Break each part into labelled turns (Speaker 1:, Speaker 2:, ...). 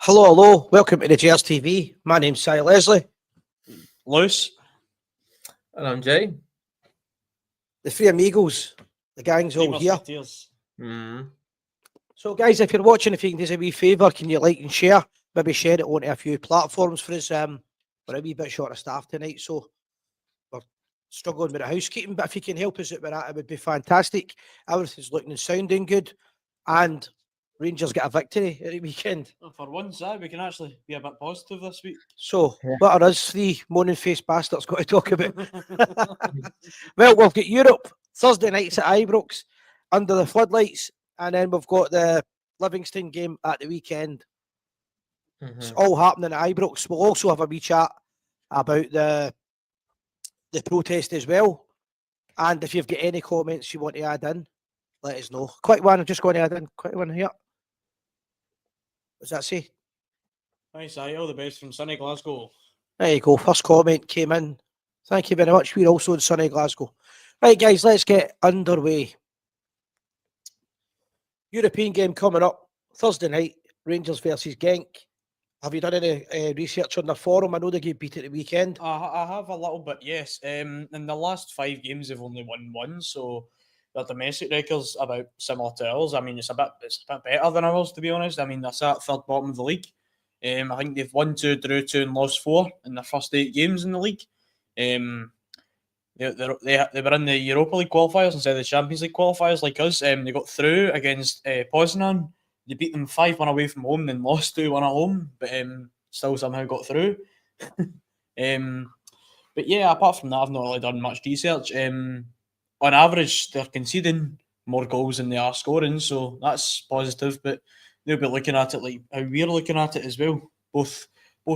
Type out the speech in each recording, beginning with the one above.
Speaker 1: Hello. Welcome to the Gers TV. My name's Si Leslie.
Speaker 2: Loose.
Speaker 3: And I'm Jay.
Speaker 1: The three amigos. The gang's all here.
Speaker 3: Mm.
Speaker 1: So, guys, if you're watching, if you can do us a wee favour, can you like and share? Maybe share it onto a few platforms for us. We're a wee bit short of staff tonight, so we're struggling with the housekeeping. But if you can help us out with that, it would be fantastic. Everything's looking and sounding good. And Rangers get a victory at the weekend.
Speaker 2: Well, for once, we can actually be a bit positive this week.
Speaker 1: So, what are us three moaning-faced bastards got to talk about? Well, we've got Europe Thursday nights at Ibrox under the floodlights, and then we've got the Livingston game at the weekend. It's all happening at Ibrox. We'll also have a wee chat about the protest as well. And if you've got any comments you want to add in, let us know. Quick one, I'm just going to add in. Quick one here. What does that say?
Speaker 2: Nice, all the best from sunny Glasgow.
Speaker 1: There you go. First comment came in. Thank you very much. We're also in sunny Glasgow. Right, guys, let's get underway. European game coming up Thursday night. Rangers versus Genk. Have you done any research on their forum? I know they get beat at the weekend.
Speaker 2: I have a little bit, yes. In the last 5 games, they've only won one, so their domestic record's about similar to ours. I mean, it's a bit better than ours, to be honest. I mean, they're at third bottom of the league. I think they've won 2, drew 2, and lost 4 in their first 8 games in the league. They were in the Europa League qualifiers instead of the Champions League qualifiers like us. They got through against Poznan. They beat them 5-1 away from home, then lost 2-1 at home, but still somehow got through. But yeah, apart from that, I've not really done much research. On average, they're conceding more goals than they are scoring, so that's positive. But they'll be looking at it like how we're looking at it as well. Both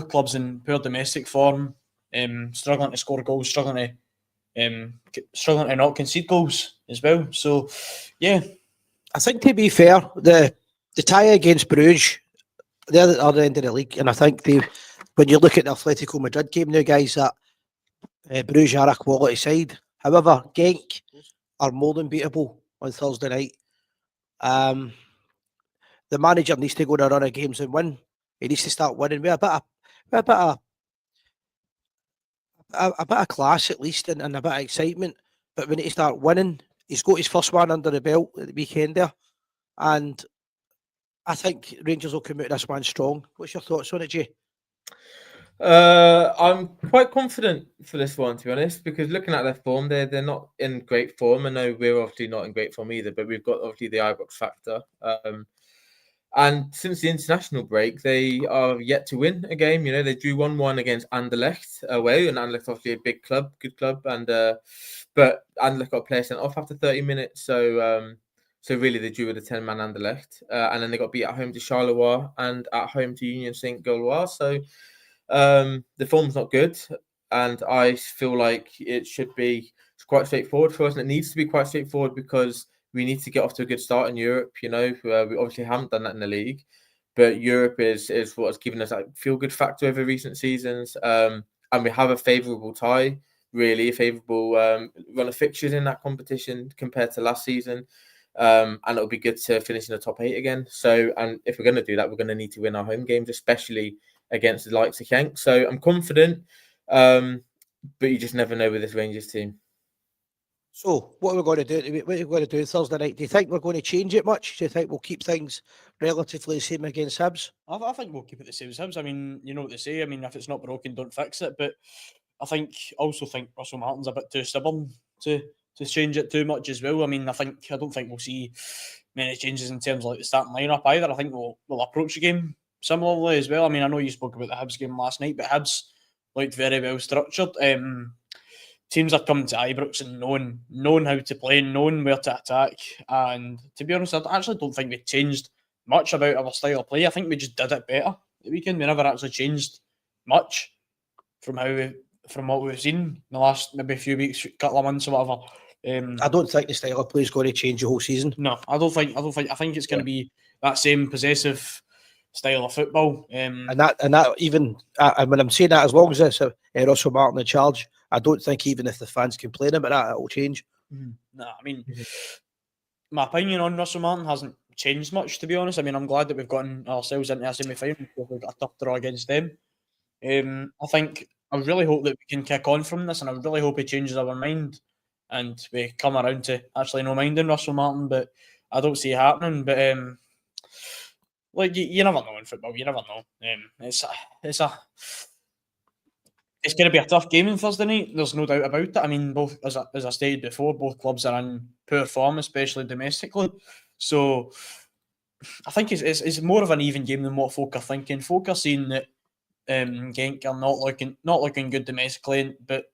Speaker 2: clubs in poor domestic form, struggling to score goals, struggling to not concede goals as well. So, yeah.
Speaker 1: I think, to be fair, the tie against Bruges, they're at the other end of the league, and I think when you look at the Atletico Madrid game now, guys, that Bruges are a quality side. However, Genk are more than beatable on Thursday night. The manager needs to go on a run of games and win. He needs to start winning with a bit of class at least, and a bit of excitement. But we need to start winning. He's got his first one under the belt at the weekend there, and I think Rangers will come out of this one strong. What's your thoughts on it, Jay?
Speaker 3: I'm quite confident for this one, to be honest, because looking at their form, they're not in great form. I know we're obviously not in great form either, but we've got obviously the Ibrox factor. And since the international break, they are yet to win a game. You know, they drew 1-1 against Anderlecht away, and Anderlecht obviously a big club, good club, and but Anderlecht got a player sent off after 30 minutes, so really they drew with a 10-man Anderlecht, and then they got beat at home to Charleroi and at home to Union Saint-Gilloise. So the form's not good, and I feel like it should be quite straightforward for us, and it needs to be quite straightforward because we need to get off to a good start in Europe. You know, we obviously haven't done that in the league, but Europe is what has given us that feel-good factor over recent seasons, and we have a favourable tie, really a favourable run of fixtures in that competition compared to last season. And it'll be good to finish in the top 8 again. So, and if we're going to do that, we're going to need to win our home games, especially against the likes of Genk. So I'm confident, but you just never know with this Rangers team.
Speaker 1: So what are we going to do? What are we going to do Thursday night? Do you think we're going to change it much? Do you think we'll keep things relatively the same against Hibs?
Speaker 2: I think we'll keep it the same as Hibs. I mean, you know what they say. I mean, if it's not broken, don't fix it. But I also think Russell Martin's a bit too stubborn to change it too much as well. I mean, I don't think we'll see many changes in terms of like the starting lineup either. I think we'll approach the game similarly as well. I mean, I know you spoke about the Hibs game last night, but Hibs looked very well structured. Teams are coming to Ibrox and knowing how to play, knowing where to attack. And to be honest, I actually don't think we changed much about our style of play. I think we just did it better the weekend. We never actually changed much from what we've seen in the last maybe few weeks, couple of months or whatever.
Speaker 1: I don't think the style of play is going to change the whole season.
Speaker 2: No, I don't think. I think it's going to be that same possessive style of football.
Speaker 1: And that even, and when I'm saying that, as long as it's Russell Martin in charge, I don't think even if the fans complain about that, it will change.
Speaker 2: No, I mean, my opinion on Russell Martin hasn't changed much, to be honest. I mean, I'm glad that we've gotten ourselves into a semi-final. We've got a tough draw against them. I really hope that we can kick on from this, and I really hope he changes our mind and we come around to actually no minding Russell Martin, but I don't see it happening. But like you never know in football. You never know. It's going to be a tough game on Thursday night. There's no doubt about it. I mean, both as I stated before, both clubs are in poor form, especially domestically. So I think it's more of an even game than what folk are thinking. Folk are seeing that Genk are not looking good domestically, but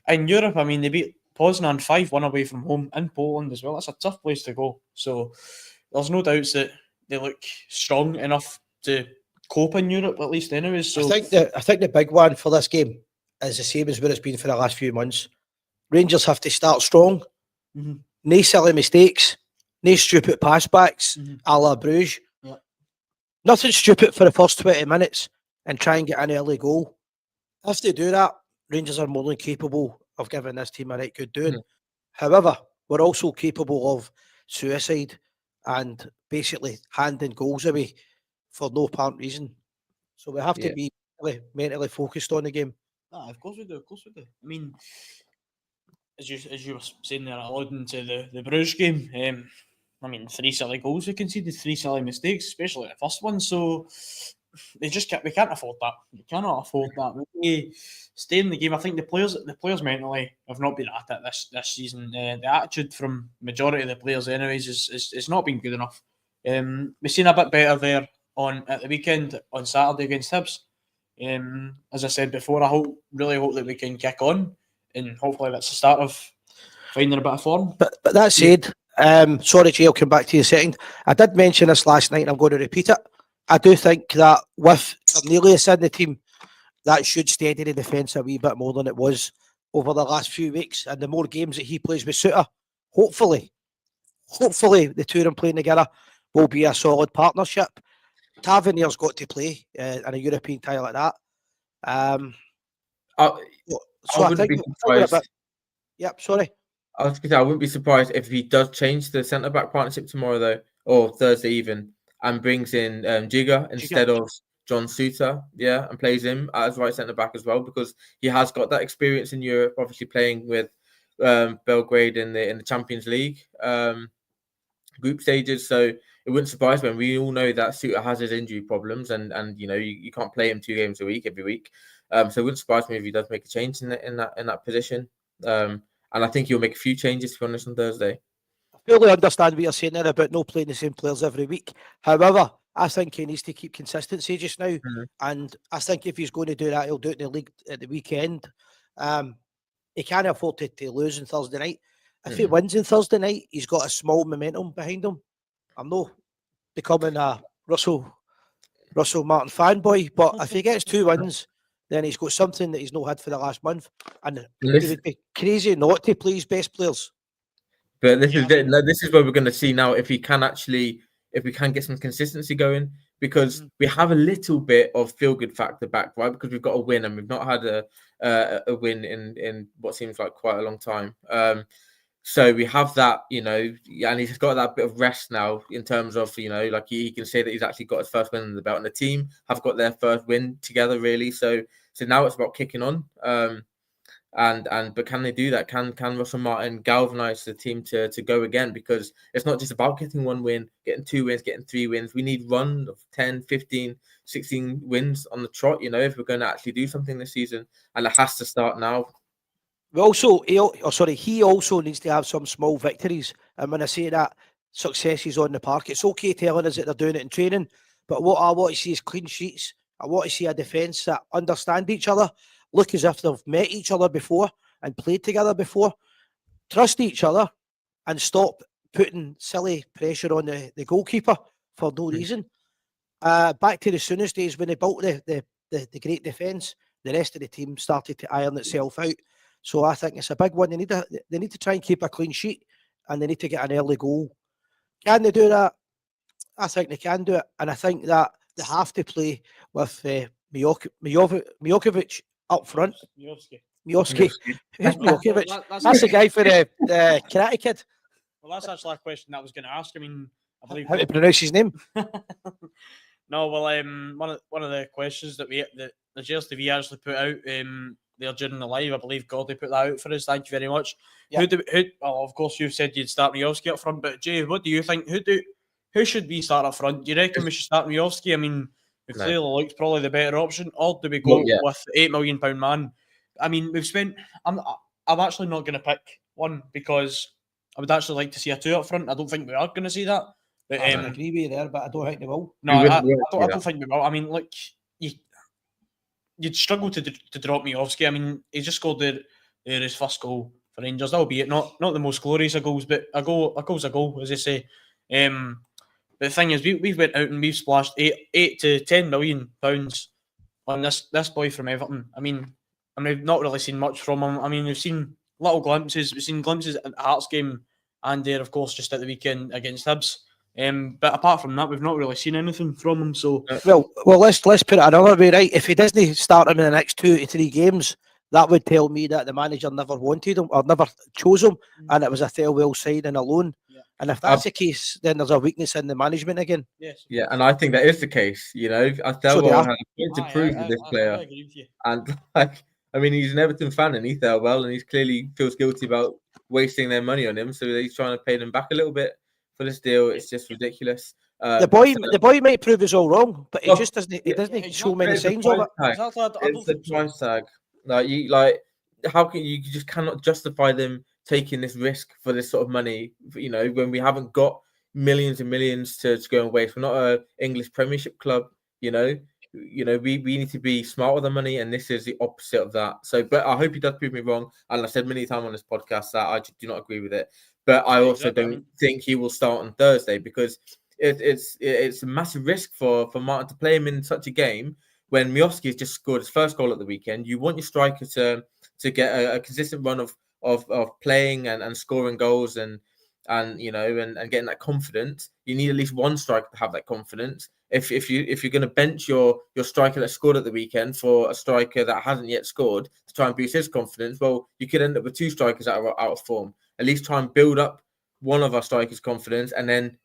Speaker 2: in Europe, I mean, they beat Poznan 5-1 away from home in Poland as well. That's a tough place to go. So there's no doubts that they look strong enough to cope in Europe, at least anyways. So
Speaker 1: I think the big one for this game is the same as what it's been for the last few months. Rangers have to start strong.
Speaker 2: Mm-hmm.
Speaker 1: No silly mistakes. No stupid passbacks, a la Bruges.
Speaker 2: Yeah.
Speaker 1: Nothing stupid for the first 20 minutes and try and get an early goal. If they do that, Rangers are more than capable of giving this team a right good doing. However, we're also capable of suicide and basically handing goals away for no apparent reason. So we have to be mentally focused on the game.
Speaker 2: Of course we do. Of course we do. I mean, as you were saying there, alluding to the Bruges game, I mean, 3 silly goals we conceded, 3 silly mistakes, especially the first one. So we can't afford that. We cannot afford that. We stay in the game. I think the players mentally have not been at it this season. The attitude from majority of the players, anyways, is not been good enough. We've seen a bit better there at the weekend on Saturday against Hibs. As I said before, I really hope that we can kick on, and hopefully that's the start of finding a bit of form.
Speaker 1: But that said, sorry, Jay, I'll come back to you in a second. I did mention this last night, and I'm going to repeat it. I do think that with Cornelius in the team, that should steady the defence a wee bit more than it was over the last few weeks. And the more games that he plays with Suter, hopefully the two of them playing together will be a solid partnership. Tavernier's got to play in a European tie like that.
Speaker 3: I wouldn't be surprised.
Speaker 1: Yep, sorry.
Speaker 3: I was going to say, I wouldn't be surprised if he does change the centre-back partnership tomorrow, though, or Thursday even, and brings in Gers instead of John Suter, and plays him as right centre-back as well, because he has got that experience in Europe, obviously playing with Belgrade in the Champions League group stages. So it wouldn't surprise me. We all know that Suter has his injury problems, and you can't play him 2 games a week every week. So it wouldn't surprise me if he does make a change in that position. And I think he'll make a few changes, to be honest, on Thursday.
Speaker 1: I fully understand what you're saying there about not playing the same players every week. However, I think he needs to keep consistency just now. And I think if he's going to do that, he'll do it in the league at the weekend. He can't afford to lose on Thursday night. If he wins on Thursday night, he's got a small momentum behind him. I'm not becoming a Russell Martin fanboy, but if he gets 2 wins, then he's got something that he's not had for the last month. And it would be crazy not to play his best players.
Speaker 3: But this is where we're going to see now if we can get some consistency going, because we have a little bit of feel-good factor back, right? Because we've got a win, and we've not had a win in what seems like quite a long time. So we have that, and he's got that bit of rest now in terms of, like he can say that he's actually got his first win in the belt, and the team have got their first win together, really. So now it's about kicking on. But can they do that? Can Russell Martin galvanise the team to go again? Because it's not just about getting 1 win, getting 2 wins, getting 3 wins. We need run of 10, 15, 16 wins on the trot, if we're going to actually do something this season. And it has to start now.
Speaker 1: He also needs to have some small victories. And when I say that, success is on the park. It's okay telling us that they're doing it in training, but what I want to see is clean sheets. I want to see a defence that understand each other, look as if they've met each other before and played together before, trust each other, and stop putting silly pressure on the goalkeeper for no reason. Back to the Souness days when they built the great defence, the rest of the team started to iron itself out. So I think it's a big one. They need to try and keep a clean sheet, and they need to get an early goal. Can they do that? I think they can do it, and I think that they have to play with Mijokovic up front. Mijoski. Who's Mijokovic? That's the guy for the Karate Kid.
Speaker 2: Well, that's actually a question that I was going to ask. I mean, I believe.
Speaker 1: How to pronounce his name?
Speaker 2: No, well, one of the questions that the Gers TV actually put out there during the live, I believe Gordy put that out for us. Thank you very much.
Speaker 1: Yep.
Speaker 2: Well, of course, you said you'd start Miovski up front, but Jay, what do you think? Who should we start up front? Do you reckon we should start Miovski? I mean, we clearly looked probably the better option, or do we go with £8 million man? I mean, we've spent. I'm actually not going to pick one because I would actually like to see a 2 up front. I don't think we are going to see that. But,
Speaker 1: I agree with you there, but I don't think they will.
Speaker 2: No, I don't think we will. I mean, like you'd struggle to drop Miovski. I mean, he just scored his first goal for Rangers, albeit not the most glorious of goals, but a goal's a goal, as they say. But the thing is, we've went out and we've splashed £8 to £10 million on this boy from Everton. I mean, we've not really seen much from him. I mean, we've seen little glimpses. We've seen glimpses at the Hearts game, and there, of course, just at the weekend against Hibs. But apart from that, we've not really seen anything from him. So
Speaker 1: well, let's put it another way, right? If he doesn't start him in the next 2 to 3 games, that would tell me that the manager never wanted him or never chose him, and it was a farewell signing alone. Yeah. And if that's the case, then there's a weakness in the management again.
Speaker 2: Yes.
Speaker 3: Yeah, and I think that is the case. You know, Thelwell has a point to prove with this player,
Speaker 2: I agree with you.
Speaker 3: and I mean, he's an Everton fan, and Thelwell, and he clearly feels guilty about wasting their money on him, so he's trying to pay them back a little bit for this deal. It's just ridiculous.
Speaker 1: The boy might prove us all wrong, but he just doesn't. He doesn't show many signs of it.
Speaker 3: It's the price tag. How can you just cannot justify them taking this risk for this sort of money? You know, when we haven't got millions and millions to go and waste. We're not an English Premiership club. You know, we need to be smart with the money, and this is the opposite of that. So, but I hope he does prove me wrong. And I said many times on this podcast that I do not agree with it. But I also don't think he will start on Thursday because it's a massive risk for Martin to play him in such a game when Miovski has just scored his first goal at the weekend. You want your striker to get a consistent run of playing and scoring goals and getting that confidence. You need at least one striker to have that confidence. If you're going to bench your striker that scored at the weekend for a striker that hasn't yet scored to try and boost his confidence, well, you could end up with 2 strikers that are out of form. At least try and build up one of our strikers' confidence and then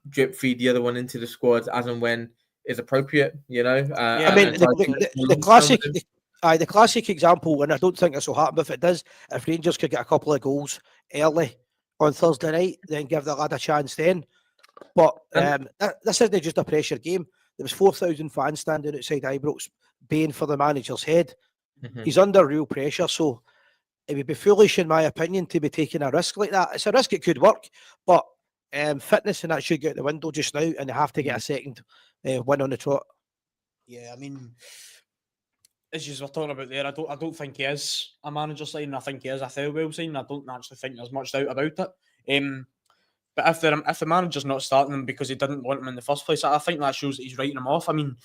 Speaker 3: drip feed the other one into the squad as and when is appropriate. You know,
Speaker 1: I mean the classic example, and I don't think this will happen. But if it does, if Rangers could get a couple of goals early on Thursday night, then give the lad a chance then. But this isn't just a pressure game. There was 4,000 fans standing outside Ibrox baying for the manager's head. Mm-hmm. He's under real pressure, so it would be foolish, in my opinion, to be taking a risk like that. It's a risk; it could work, but fitness and that should get out the window just now, and they have to get a second win on the trot.
Speaker 2: Yeah, I mean, as you were talking about there, I don't think he is a manager signing. I think he is a Thelwell signing. I don't actually think there's much doubt about it. But if the manager's not starting him because he didn't want him in the first place, I think that shows that he's writing him off. I mean,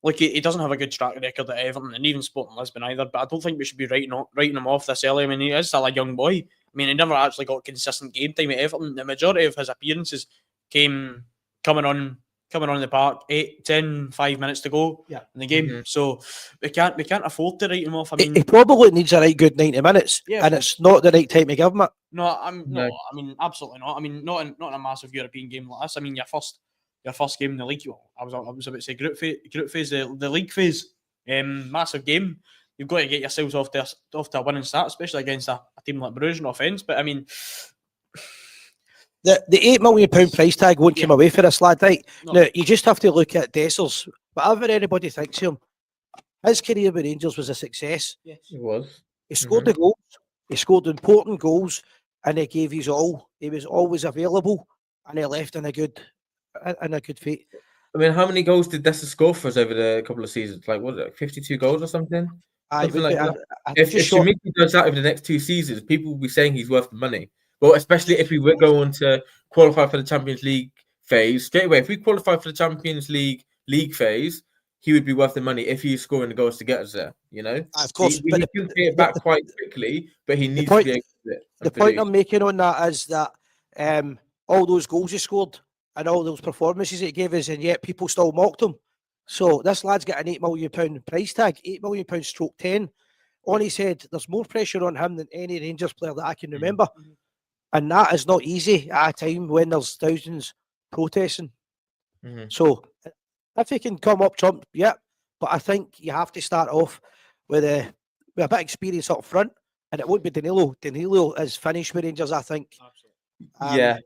Speaker 2: like he doesn't have a good track record at Everton and even Sporting Lisbon either. But I don't think we should be writing him off this early. I mean, he is still a young boy. I mean, he never actually got consistent game time at Everton. The majority of his appearances came coming on the park 5 minutes to go in the game. Mm-hmm. So we can't afford to write him off. I mean,
Speaker 1: he probably needs a right good 90 minutes, and it's not the right time to give him it.
Speaker 2: No, I mean, absolutely not. I mean, not in a massive European game like this. I mean, your first game in the league. I was about to say group phase, the league phase. Massive game. You've got to get yourselves off to a winning start, especially against a team like Bruges. No offence, but I mean,
Speaker 1: the £8 million price tag won't come away for this lad, right? No. Now you just have to look at Dessers. Whatever anybody thinks of him, his career with Rangers was a success.
Speaker 2: Yes,
Speaker 3: it was.
Speaker 1: He scored the goals. He scored important goals, and he gave his all. He was always available, and he left in a good fate.
Speaker 3: I mean, how many goals did Dessers score for us over the couple of seasons? Like, what, like 52 goals or something? Something like that. If Shimiki does that over the next 2 seasons, people will be saying he's worth the money. Well, especially if we go on to qualify for the Champions League phase straight away. If we qualify for the Champions League phase, he would be worth the money if he's scoring the goals to get us there. You know,
Speaker 1: of course,
Speaker 3: he can get it back quite quickly, but he needs to be able to do it.
Speaker 1: The point I'm making on that is that all those goals he scored and all those performances he gave us, and yet people still mocked him. So this lad's got an £8 million price tag, £8 million stroke 10 on his head. There's more pressure on him than any Rangers player that I can remember. Mm-hmm. And that is not easy at a time when there's thousands protesting.
Speaker 3: Mhm.
Speaker 1: So if he can come up trump, yeah. But I think you have to start off with a bit of experience up front, and it won't be Danilo. Danilo is finished with Rangers, I think.
Speaker 3: Yeah,
Speaker 1: And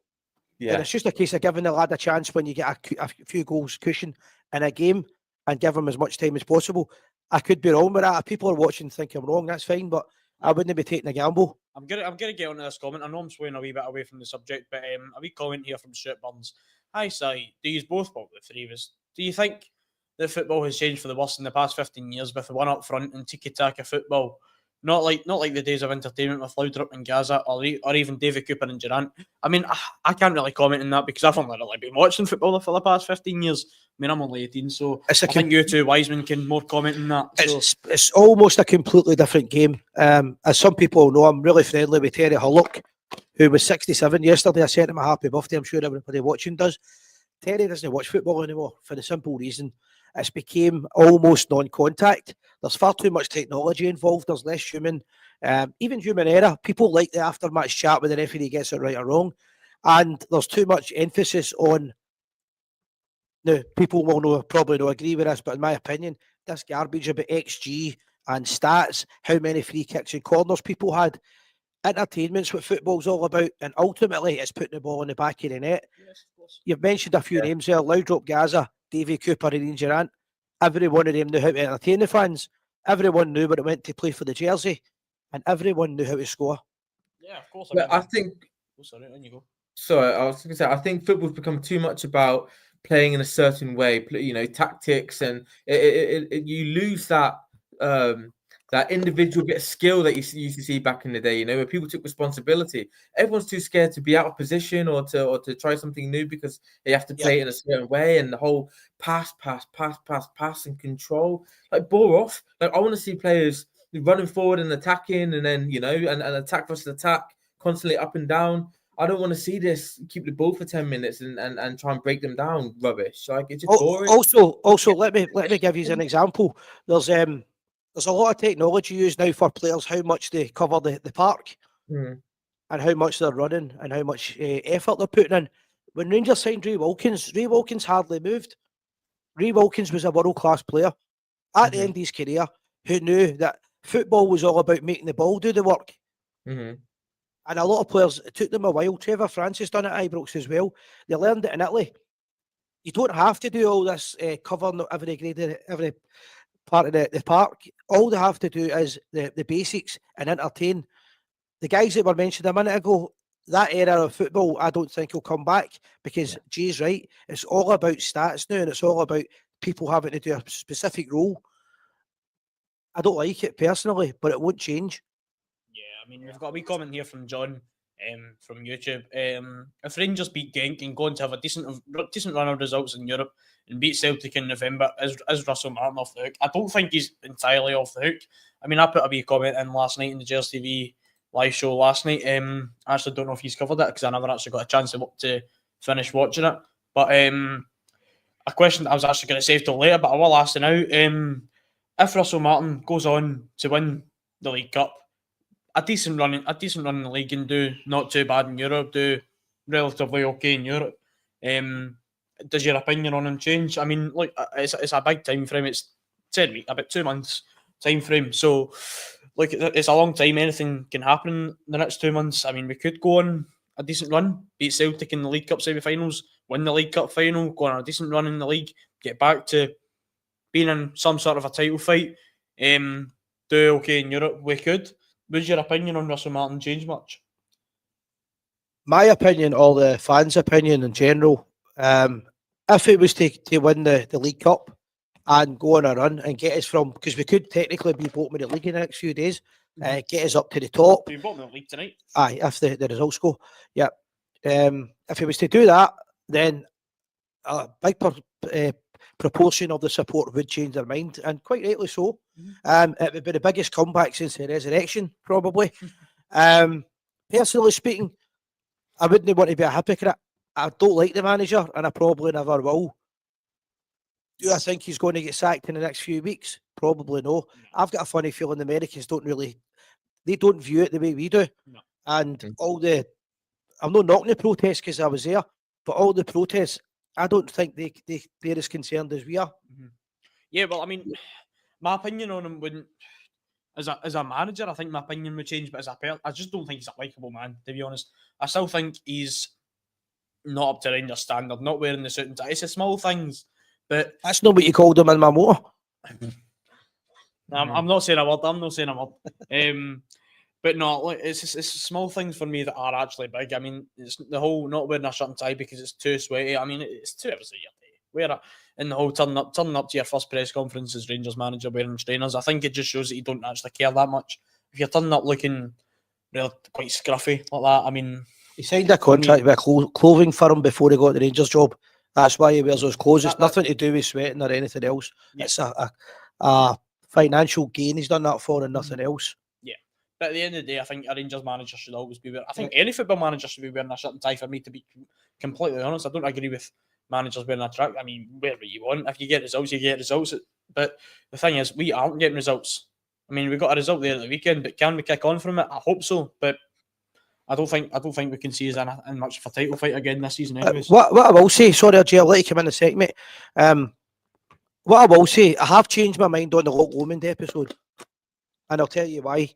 Speaker 3: yeah.
Speaker 1: it's just a case of giving the lad a chance when you get a few goals cushion in a game, and give him as much time as possible. I could be wrong with that. If people are watching think I'm wrong, that's fine, but I wouldn't be taking a gamble.
Speaker 2: I'm gonna get onto this comment. I know I'm swaying a wee bit away from the subject, but a wee comment here from Stuart Burns. Hi, Si. Do you both, well, the three of us, do you think that football has changed for the worse in the past 15 years with the one up front and tiki-taka football? Not like the days of entertainment with Laudrup and Gaza or even David Cooper and Durant. I mean, I can't really comment on that because I've only really been watching football for the past 15 years. I mean, I'm only 18, so I think you two Wiseman can more comment on that. So.
Speaker 1: It's almost a completely different game. As some people know, I'm really friendly with Terry Hullock, who was 67 yesterday. I sent him a happy birthday. I'm sure everybody watching does. Terry doesn't watch football anymore for the simple reason it's became almost non-contact. There's far too much technology involved. There's less human, even human error. People like the after-match chat when the referee gets it right or wrong. And there's too much emphasis on, now, people will probably not agree with this, but in my opinion, this garbage about XG and stats, how many free kicks and corners people had. Entertainment's what football's all about, and ultimately it's putting the ball in the back of the net.
Speaker 2: Yes, of course.
Speaker 1: You've mentioned a few names there, Laudrup, Gaza, Davy Cooper and Ian Durant. Every one of them knew how to entertain the fans. Everyone knew what it meant to play for the jersey, and everyone knew how to score.
Speaker 2: Yeah, of course.
Speaker 3: I think...
Speaker 2: Oh, sorry, on you go.
Speaker 3: Sorry, I was going to say, I think football's become too much about playing in a certain way, tactics, and you lose that that individual bit of skill that you used to see back in the day, where people took responsibility. Everyone's too scared to be out of position or to try something new because they have to play it in a certain way, and the whole pass and control, like, bore off. Like, I want to see players running forward and attacking, and then, and attack versus attack, constantly up and down. I don't want to see this keep the ball for 10 minutes and try and break them down rubbish. Like, it's just boring.
Speaker 1: Also, let me give you an example. There's a lot of technology used now for players, how much they cover the park, and how much they're running and how much effort they're putting in. When Rangers signed Ray Wilkins hardly moved. Ray Wilkins was a world-class player at the end of his career who knew that football was all about making the ball do the work. And a lot of players, it took them a while. Trevor Francis done it at Ibrox as well. They learned it in Italy. You don't have to do all this covering every grade, every part of the park. All they have to do is the basics and entertain. The guys that were mentioned a minute ago, that era of football, I don't think will come back because Jay's right. It's all about stats now, and it's all about people having to do a specific role. I don't like it personally, but it won't change.
Speaker 2: Yeah, I mean, we've got a wee comment here from John from YouTube. If Rangers beat Genk and go on to have a decent run of results in Europe and beat Celtic in November, is Russell Martin off the hook? I don't think he's entirely off the hook. I mean, I put a wee comment in last night in the Gers TV live show last night. I actually don't know if he's covered it because I never actually got a chance to finish watching it. But a question that I was actually going to save till later, but I will ask it now. If Russell Martin goes on to win the League Cup, a decent run in the league and do not too bad in Europe, do relatively okay in Europe, does your opinion on him change? I mean, look, it's a big time frame. It's said about 2 months time frame. So, look, it's a long time. Anything can happen in the next 2 months. I mean, we could go on a decent run, beat Celtic in the League Cup semi-finals, win the League Cup final, go on a decent run in the league, get back to being in some sort of a title fight, do okay in Europe. We could. Would your opinion on Russell Martin change much?
Speaker 1: My opinion, or the fans' opinion in general, if it was to win the League Cup and go on a run and get us from, because we could technically be bottom of the league in the next few days, get us up to the top.
Speaker 2: We're bottom of the league tonight.
Speaker 1: Aye, if the results go. Yeah. If it was to do that, then a big proportion of the support would change their mind, and quite rightly so. It would be the biggest comeback since the resurrection, probably. Personally speaking, I wouldn't want to be a hypocrite. I don't like the manager, and I probably never will. Do I think he's going to get sacked in the next few weeks? Probably no. I've got a funny feeling the Americans don't view it the way we do. No. And I'm not knocking the protest because I was there, for all the protests, I don't think they're as concerned as we are.
Speaker 2: Yeah, well, I mean, my opinion on him wouldn't. As a manager, I think my opinion would change, but as a player, I just don't think he's a likeable man, to be honest. I still think he's not up to Rangers standard, not wearing the suit and tie. It's the small things, but
Speaker 1: That's not what you called him in my motor.
Speaker 2: I'm not saying a word. I'm not saying a word. But no, like it's small things for me that are actually big. I mean, it's the whole not wearing a shirt and tie because it's too sweaty. I mean, it's 2 hours a year. Wear it, and the whole turning up to your first press conference as Rangers manager wearing trainers. I think it just shows that you don't actually care that much. If you're turning up looking really quite scruffy like that, I mean,
Speaker 1: he signed a contract with a clothing firm before he got the Rangers job. That's why he wears those clothes. It's nothing to do with sweating or anything else. Yeah. It's a financial gain he's done that for and nothing else.
Speaker 2: Yeah. But at the end of the day, I think a Rangers manager should always be wearing. I think any football manager should be wearing a shirt and tie. For me, to be completely honest, I don't agree with managers wearing a track. I mean, wear what you want. If you get results, you get results. But the thing is, we aren't getting results. I mean, we got a result there at the weekend, but can we kick on from it? I hope so. But I don't think we can see us in much of a title fight again this season. Anyways.
Speaker 1: What I will say, sorry, Jay, I'll let you come in a sec, mate. What I will say, I have changed my mind on the Loch Lomond episode, and I'll tell you why.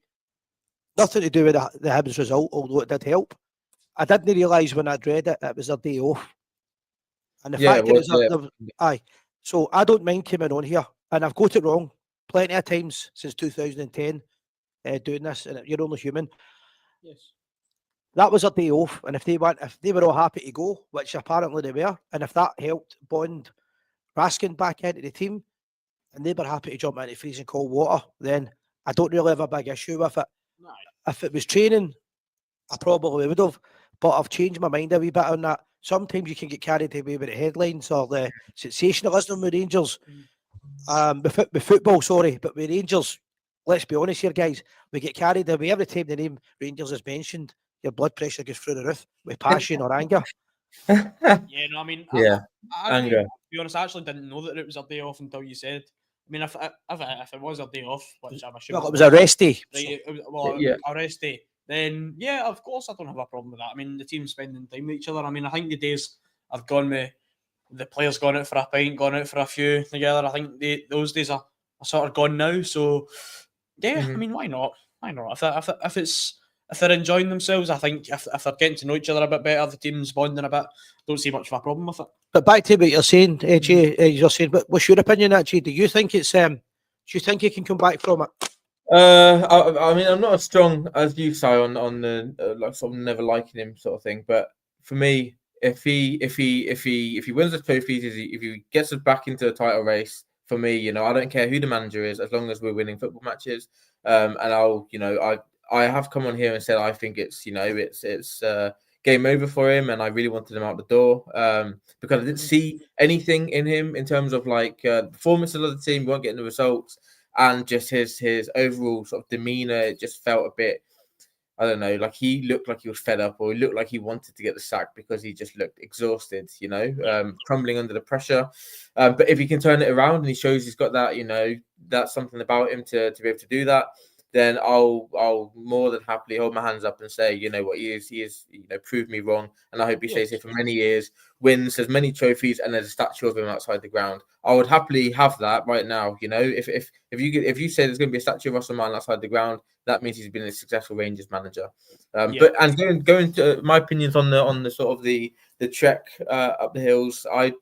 Speaker 1: Nothing to do with the Hibs result, although it did help. I didn't realise when I'd read it, it was their day off. And the fact that aye. So I don't mind coming on here, and I've got it wrong plenty of times since 2010 doing this, and you're only human.
Speaker 2: Yes.
Speaker 1: That was a day off, and if they were all happy to go, which apparently they were, and if that helped bond Raskin back into the team, and they were happy to jump into freezing cold water, then I don't really have a big issue with it.
Speaker 2: No.
Speaker 1: If it was training, I probably would have, but I've changed my mind a wee bit on that. Sometimes you can get carried away with the headlines or the sensationalism with Rangers, with football, sorry, but with Rangers, let's be honest here, guys, we get carried away every time the name Rangers is mentioned. Your blood pressure goes through the roof with passion or anger.
Speaker 2: Yeah, no, I mean,
Speaker 3: yeah,
Speaker 2: I
Speaker 3: anger.
Speaker 2: To be honest, I actually didn't know that it was a day off until you said. I mean, if it was a day off, which I'm assuming,
Speaker 1: well, it was a rest day.
Speaker 2: Right, a rest day. Then yeah, of course, I don't have a problem with that. I mean, the team's spending time with each other. I mean, I think the days I've gone with the players gone out for a pint, gone out for a few together. I think those days are sort of gone now. So yeah, I mean, why not? Why not? If they're enjoying themselves, I think if they're getting to know each other a bit better, the team's bonding a bit, don't see much of a problem with it.
Speaker 1: But back to what you're saying, AJ, you're saying, but what's your opinion actually? Do you think it's do you think he can come back from it?
Speaker 3: I mean, I'm not as strong as you say on the like sort of never liking him sort of thing. But for me, if he wins the trophies, if he gets us back into the title race, for me, you know, I don't care who the manager is, as long as we're winning football matches. And I'll, you know, I have come on here and said I think it's, you know, it's game over for him, and I really wanted him out the door because I didn't see anything in him in terms of like performance of the team. We weren't getting the results. And just his overall sort of demeanor, it just felt a bit, I don't know, like he looked like he was fed up, or he looked like he wanted to get the sack because he just looked exhausted, you know, crumbling under the pressure. But if he can turn it around and he shows he's got that, you know, that's something about him to be able to do that, then I'll more than happily hold my hands up and say, you know what, he is, you know, proved me wrong, and I hope he stays here for many years, wins as many trophies, and there's a statue of him outside the ground. I would happily have that right now. You know, if you say there's going to be a statue of Russell Martin outside the ground, that means he's been a successful Rangers manager. But and going to my opinions on the sort of the trek up the hills, I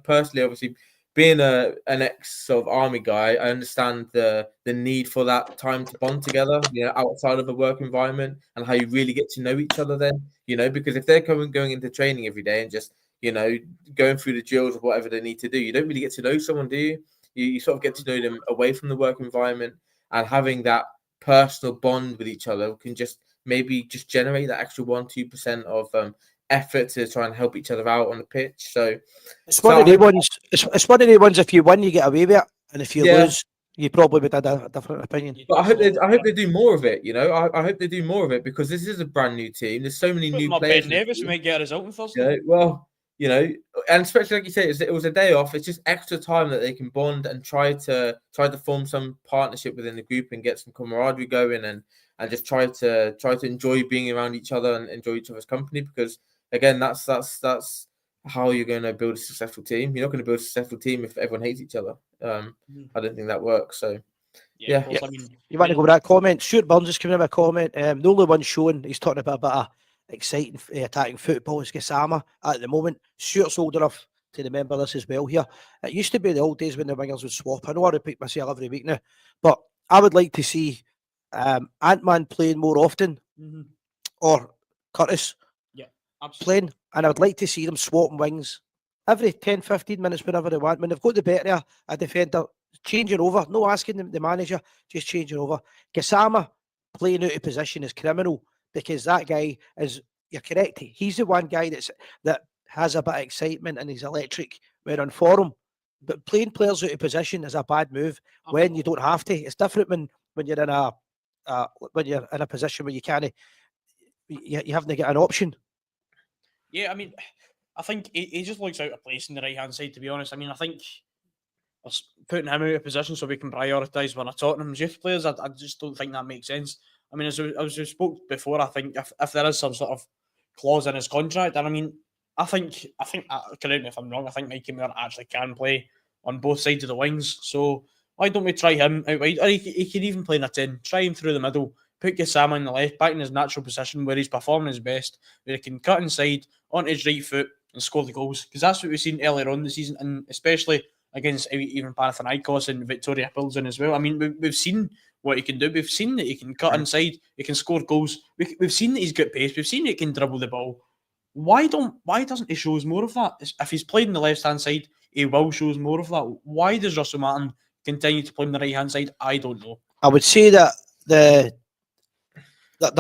Speaker 3: personally, obviously, being an ex sort of army guy, I understand the need for that time to bond together, you know, outside of a work environment, and how you really get to know each other then, you know, because if they're going into training every day and just, you know, going through the drills or whatever they need to do, you don't really get to know someone, do you? You sort of get to know them away from the work environment, and having that personal bond with each other can just maybe just generate that extra 1-2% of effort to try and help each other out on the pitch. So
Speaker 1: it's one of the ones. It's one of the ones. If you win, you get away with it, and if you lose, you probably would have a different opinion.
Speaker 3: But I hope they do more of it. You know, I hope they do more of it, because this is a brand new team. There's so many new players.
Speaker 2: Ben Nevis might get a result on Thursday.
Speaker 3: You know, well, you know, and especially like you say, it was a day off. It's just extra time that they can bond and try to form some partnership within the group and get some camaraderie going, and just try to enjoy being around each other and enjoy each other's company, because again, that's how you're going to build a successful team. You're not going to build a successful team if everyone hates each other. I don't think that works. So
Speaker 2: Yeah, of course. I mean,
Speaker 1: You want to go with that comment? Stuart Burns is coming in with a comment. The only one showing he's talking about a bit of exciting attacking football is Gassama at the moment. Stuart's old enough to remember this as well here. It used to be the old days when the wingers would swap. I know I repeat myself every week now, but I would like to see Ant-Man playing more often, or Curtis playing, and I would like to see them swapping wings every 10, 15 minutes, whenever they want. When they've got the better of a defender, changing over, no asking the manager, just changing over. Gassama playing out of position is criminal, because that guy is, you're correct, he's the one guy that has a bit of excitement and he's electric when on form. But playing players out of position is a bad move when you don't have to. It's different when you're in a position where you can't, you haven't got an option.
Speaker 2: Yeah, I mean, I think he just looks out of place in the right hand side, to be honest. I mean, I think putting him out of position so we can prioritise one of Tottenham's youth players, I just don't think that makes sense. I mean, as we spoke before, I think if there is some sort of clause in his contract, and I mean, I think correct me if I'm wrong, I think Mikey Moore actually can play on both sides of the wings. So why don't we try him out wide? Or he can even play in a 10. Try him through the middle. Put Gassama in the left, back in his natural position where he's performing his best, where he can cut inside onto his right foot and score the goals. Because that's what we've seen earlier on the season, and especially against even Panathinaikos and Victoria Pilsen as well. I mean, we've seen what he can do. We've seen that he can cut inside, he can score goals. We've seen that he's got pace. We've seen that he can dribble the ball. Why doesn't he show us more of that? If he's played on the left hand side, he will show us more of that. Why does Russell Martin continue to play on the right hand side? I don't know.
Speaker 1: I would say that their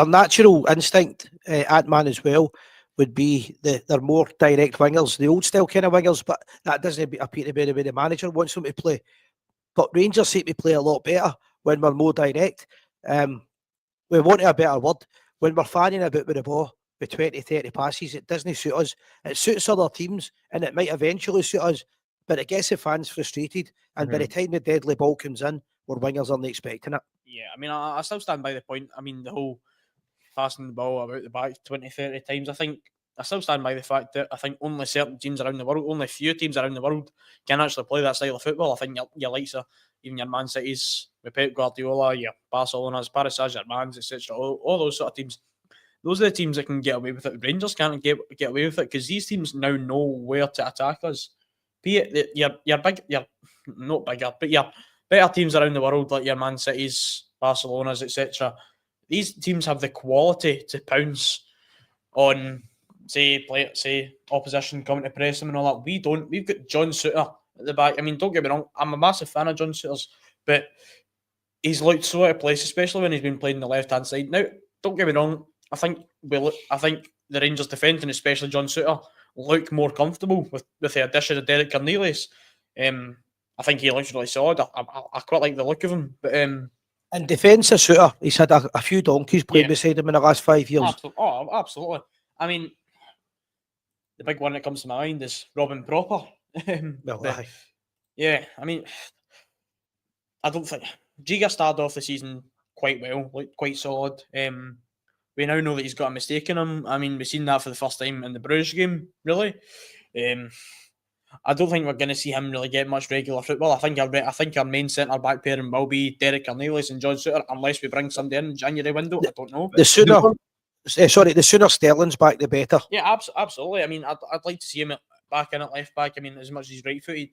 Speaker 1: natural instinct, Ant-Man as well, would be they're more direct wingers, the old style kind of wingers, but that doesn't appear to be the way the manager wants them to play. But Rangers seem to play a lot better when we're more direct. We want a better word. When we're fanning about with the ball with 20, 30 passes, it doesn't suit us. It suits other teams, and it might eventually suit us, but it gets the fans frustrated. And by the time the deadly ball comes in, our wingers aren't expecting it.
Speaker 2: Yeah, I mean, I still stand by the point. I mean, the whole passing the ball about the back 20, 30 times, I still stand by the fact that I think only certain teams around the world, only a few teams around the world can actually play that style of football. I think your likes of even your Man Cities with Pep Guardiola, your Barcelona's, Paris Saint-Germain's, etc., all those sort of teams, those are the teams that can get away with it. Rangers can't get away with it because these teams now know where to attack us. Be it your big, your not bigger, but your better teams around the world like your Man Cities, Barcelona's, etc. These teams have the quality to pounce on, say opposition coming to press them and all that. We don't. We've got John Souttar at the back. I mean, don't get me wrong, I'm a massive fan of John Souttar's, but he's looked so out of place, especially when he's been playing the left hand side. Now, don't get me wrong, I think the Rangers defending, especially John Souttar, look more comfortable with the addition of Derek Cornelius. I think he looks really solid. I quite like the look of him, but in
Speaker 1: defence of Souttar, he's had a few donkeys playing beside him in the last 5 years.
Speaker 2: Absolutely. I mean, the big one that comes to my mind is Robin Proper. Yeah, I mean, I don't think Giga started off the season quite well, quite solid. We now know that he's got a mistake in him. I mean, we've seen that for the first time in the Bruges game, really. I don't think we're going to see him really get much regular football. I think our main centre back pairing will be Derek Cornelius and John Souttar, unless we bring somebody in January window. I don't know.
Speaker 1: The sooner Sterling's back, the better.
Speaker 2: Yeah, absolutely. I mean, I'd like to see him back in at left back. I mean, as much as he's right footed,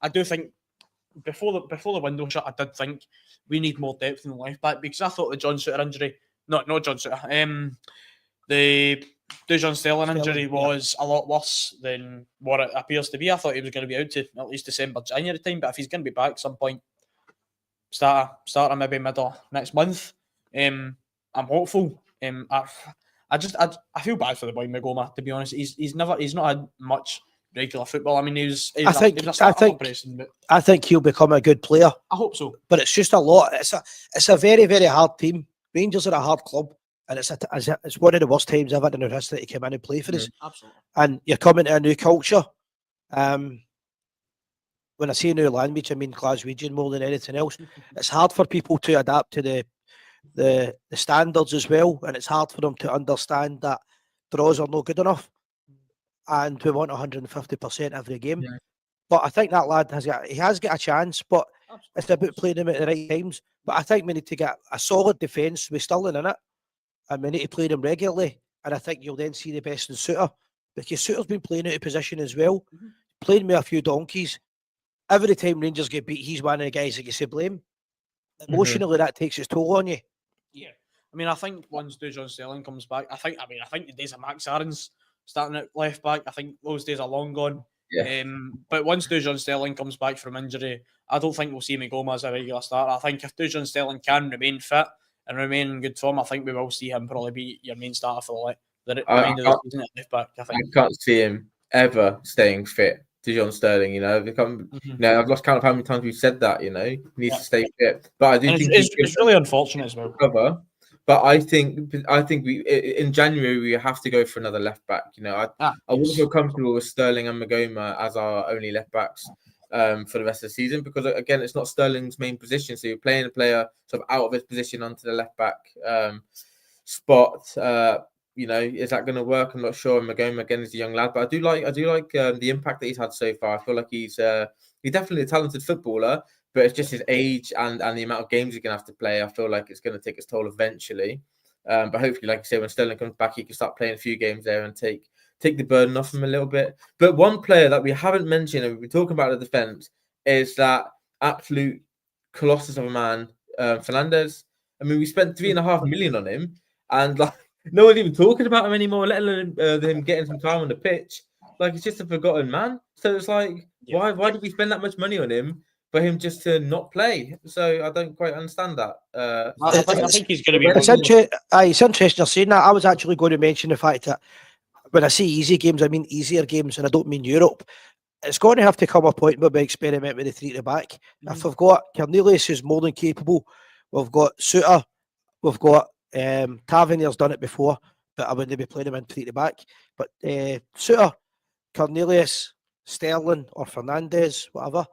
Speaker 2: I do think before the window shut, I did think we need more depth in the left back, because I thought the John Souttar injury, not John Souttar, the Dujon Sterling injury was a lot worse than what it appears to be. I thought he was going to be out to at least December, January time, but if he's going to be back some point, start of maybe middle next month, I'm hopeful. I feel bad for the boy Magoma, to be honest. He's not had much regular football. I mean,
Speaker 1: I think he'll become a good player.
Speaker 2: I hope so,
Speaker 1: but it's just a lot. It's a very, very hard team. Rangers are a hard club, and it's one of the worst times ever in our history to come in and play for us.
Speaker 2: Absolutely. And
Speaker 1: you're coming to a new culture. When I say new language, I mean Glaswegian more than anything else. It's hard for people to adapt to the standards as well, and it's hard for them to understand that draws are not good enough. and we want 150% every game.
Speaker 3: Yeah.
Speaker 1: But I think that lad has got a chance, but it's about playing him at the right times. But I think we need to get a solid defence with Sterling in it, and we need to play them regularly. And I think you'll then see the best in Suter, because Suter's been playing out of position as well, playing with a few donkeys. Every time Rangers get beat, he's one of the guys that gets to blame. Emotionally, that takes its toll on you.
Speaker 2: Yeah, I mean, I think once Dujon Sterling comes back, I think the days of Max Aaron's starting at left back, I think those days are long gone.
Speaker 3: Yeah.
Speaker 2: But once Dujon Sterling comes back from injury, I don't think we'll see Migoma as a regular starter. I think if Dujon Sterling can remain fit and remain in good form, I think we will see him probably be your main starter for the remainder of the season at left back. I
Speaker 3: can't see him ever staying fit. Dijon Sterling, I've lost count of how many times we've said that. He needs to stay fit. But I do think
Speaker 2: it's really unfortunate as well.
Speaker 3: Cover. But I think we in January we have to go for another left back. I wouldn't feel comfortable with Sterling and Magoma as our only left backs for the rest of the season, because again, it's not Sterling's main position. So you're playing a player sort of out of his position onto the left back spot. Is that going to work? I'm not sure. Magoma again is a young lad, but I do like the impact that he's had so far. I feel like he's definitely a talented footballer, but it's just his age and the amount of games he's going to have to play. I feel like it's going to take its toll eventually. But hopefully, like I say, when Sterling comes back, he can start playing a few games there and take the burden off him a little bit. But one player that we haven't mentioned, and we've been talking about the defence, is that absolute colossus of a man, Fernandes. I mean, we spent $3.5 million on him, and no one's even talking about him anymore, let alone him getting some time on the pitch. Like, it's just a forgotten man. So it's like, why did we spend that much money on him for him just to not play? So I don't quite understand that.
Speaker 2: I think he's going to be.
Speaker 1: It's interesting you're saying that. I was actually going to mention the fact that when I say easy games, I mean easier games, and I don't mean Europe. It's going to have to come a point where we experiment with the three at the back. If we've got Cornelius, who's more than capable, we've got Suter, we've got Tavernier's done it before, but I wouldn't be playing him in three at the back. But Suter, Cornelius, Sterling, or Fernandes, whatever.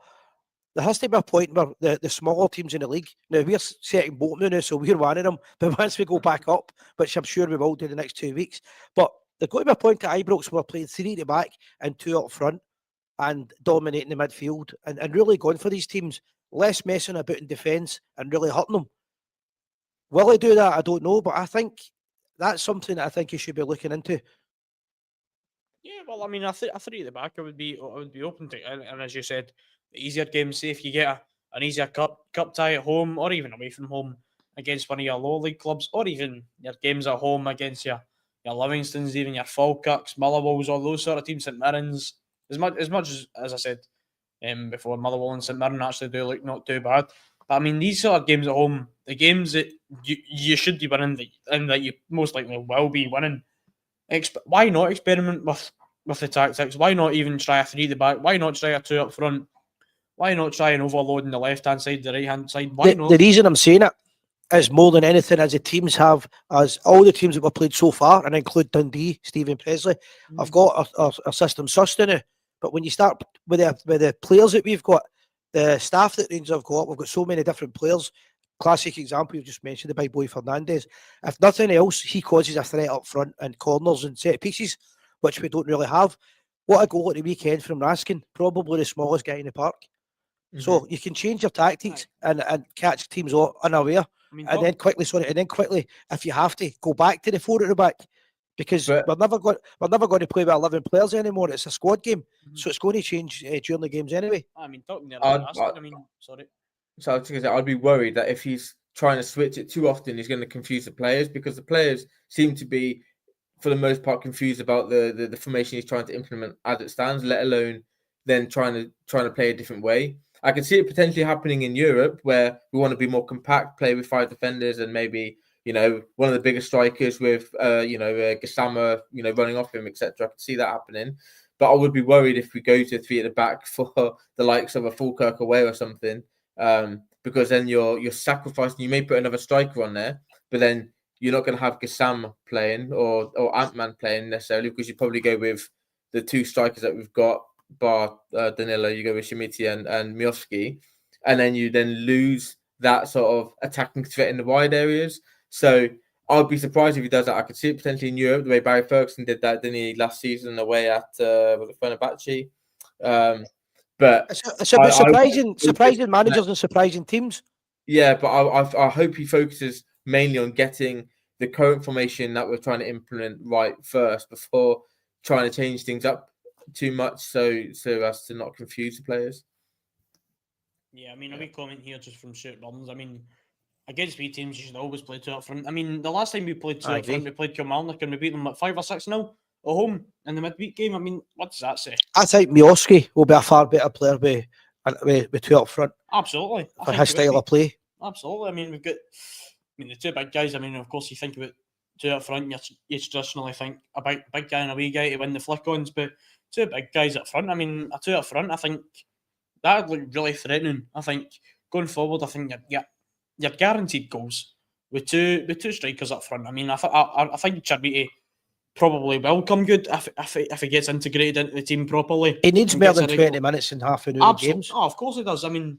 Speaker 1: There has to be a point where the smaller teams in the league, now we're setting boat now, so we're one of them, but once we go back up, which I'm sure we will do the next 2 weeks, but there's got to be a point at Ibrox where we're playing three at the back and two up front and dominating the midfield and really going for these teams, less messing about in defence and really hurting them. Will he do that? I don't know, but I think that's something that I think he should be looking into.
Speaker 2: Yeah, well, I mean, I three at the back, I would be open to, and as you said, the easier games. Say if you get an easier cup tie at home, or even away from home against one of your lower league clubs, or even your games at home against your Livingstons, even your Falkirks, Motherwells, all those sort of teams, St Mirren's. As much as I said before, Motherwell and St Mirren actually do look not too bad. But I mean, these sort of games at home, the games that you should be winning, and that you most likely will be winning. Why not experiment with the tactics? Why not even try a three at the back? Why not try a two up front? Why not try and overload on the left hand side, the right hand side? Why not?
Speaker 1: The reason I'm saying it is more than anything, as the teams have, as all the teams that we've played so far, and include Dundee, Stephen Presley, I've got our system sussed in it. But when you start with the players that we've got, the staff that Rangers have got, we've got so many different players. Classic example, you've just mentioned, the big boy Fernandes. If nothing else, he causes a threat up front and corners and set pieces, which we don't really have. What a goal at the weekend from Raskin, probably the smallest guy in the park. Mm-hmm. So you can change your tactics and catch teams unaware, and then quickly, if you have to, go back to the four at the back, because we're never going to play with 11 players anymore. It's a squad game, so it's going to change during the games anyway.
Speaker 2: I mean, talking there about Raskin, sorry.
Speaker 3: So I was going to say, I'd be worried that if he's trying to switch it too often, he's going to confuse the players, because the players seem to be, for the most part, confused about the formation he's trying to implement as it stands, let alone then trying to play a different way. I can see it potentially happening in Europe, where we want to be more compact, play with 5 defenders, and maybe one of the biggest strikers with Gassama running off him, etc. I can see that happening, but I would be worried if we go to 3 at the back for the likes of a Falkirk away or something. Because then you're sacrificing. You may put another striker on there, but then you're not going to have Gassam playing or Ant-Man playing necessarily, because you probably go with the 2 strikers that we've got, bar Danilo. You go with Shimiti and Mioski, and then you lose that sort of attacking threat in the wide areas. So I'd be surprised if he does that. I could see it potentially in Europe, the way Barry Ferguson did that, didn't he, last season away at was it Fenerbahce? But
Speaker 1: It's a bit surprising managers and surprising teams.
Speaker 3: Yeah, but I hope he focuses mainly on getting the current formation that we're trying to implement right first before trying to change things up too much, so as to not confuse the players.
Speaker 2: Yeah, I mean, a wee comment here just from Stuart Burns. I mean, against B teams, you should always play two up front. I mean, the last time we played two up front, we played Kilmarnock and we beat them at 5 or 6-0 at home in the midweek game. I mean, what does that say?
Speaker 1: I think Miovski will be a far better player with two up front.
Speaker 2: Absolutely.
Speaker 1: For his style of play.
Speaker 2: Absolutely. I mean, we've got the two big guys. I mean, of course, you think about two up front, you traditionally think about big guy and a wee guy to win the flick-ons, but two big guys up front. I mean, a two up front, I think that would look really threatening. I think going forward, I think you're guaranteed goals with two strikers up front. I mean, I think Chermiti probably will come good if he gets integrated into the team properly.
Speaker 1: He needs more than 20 minutes and half an hour games.
Speaker 2: Oh, of course he does. I mean,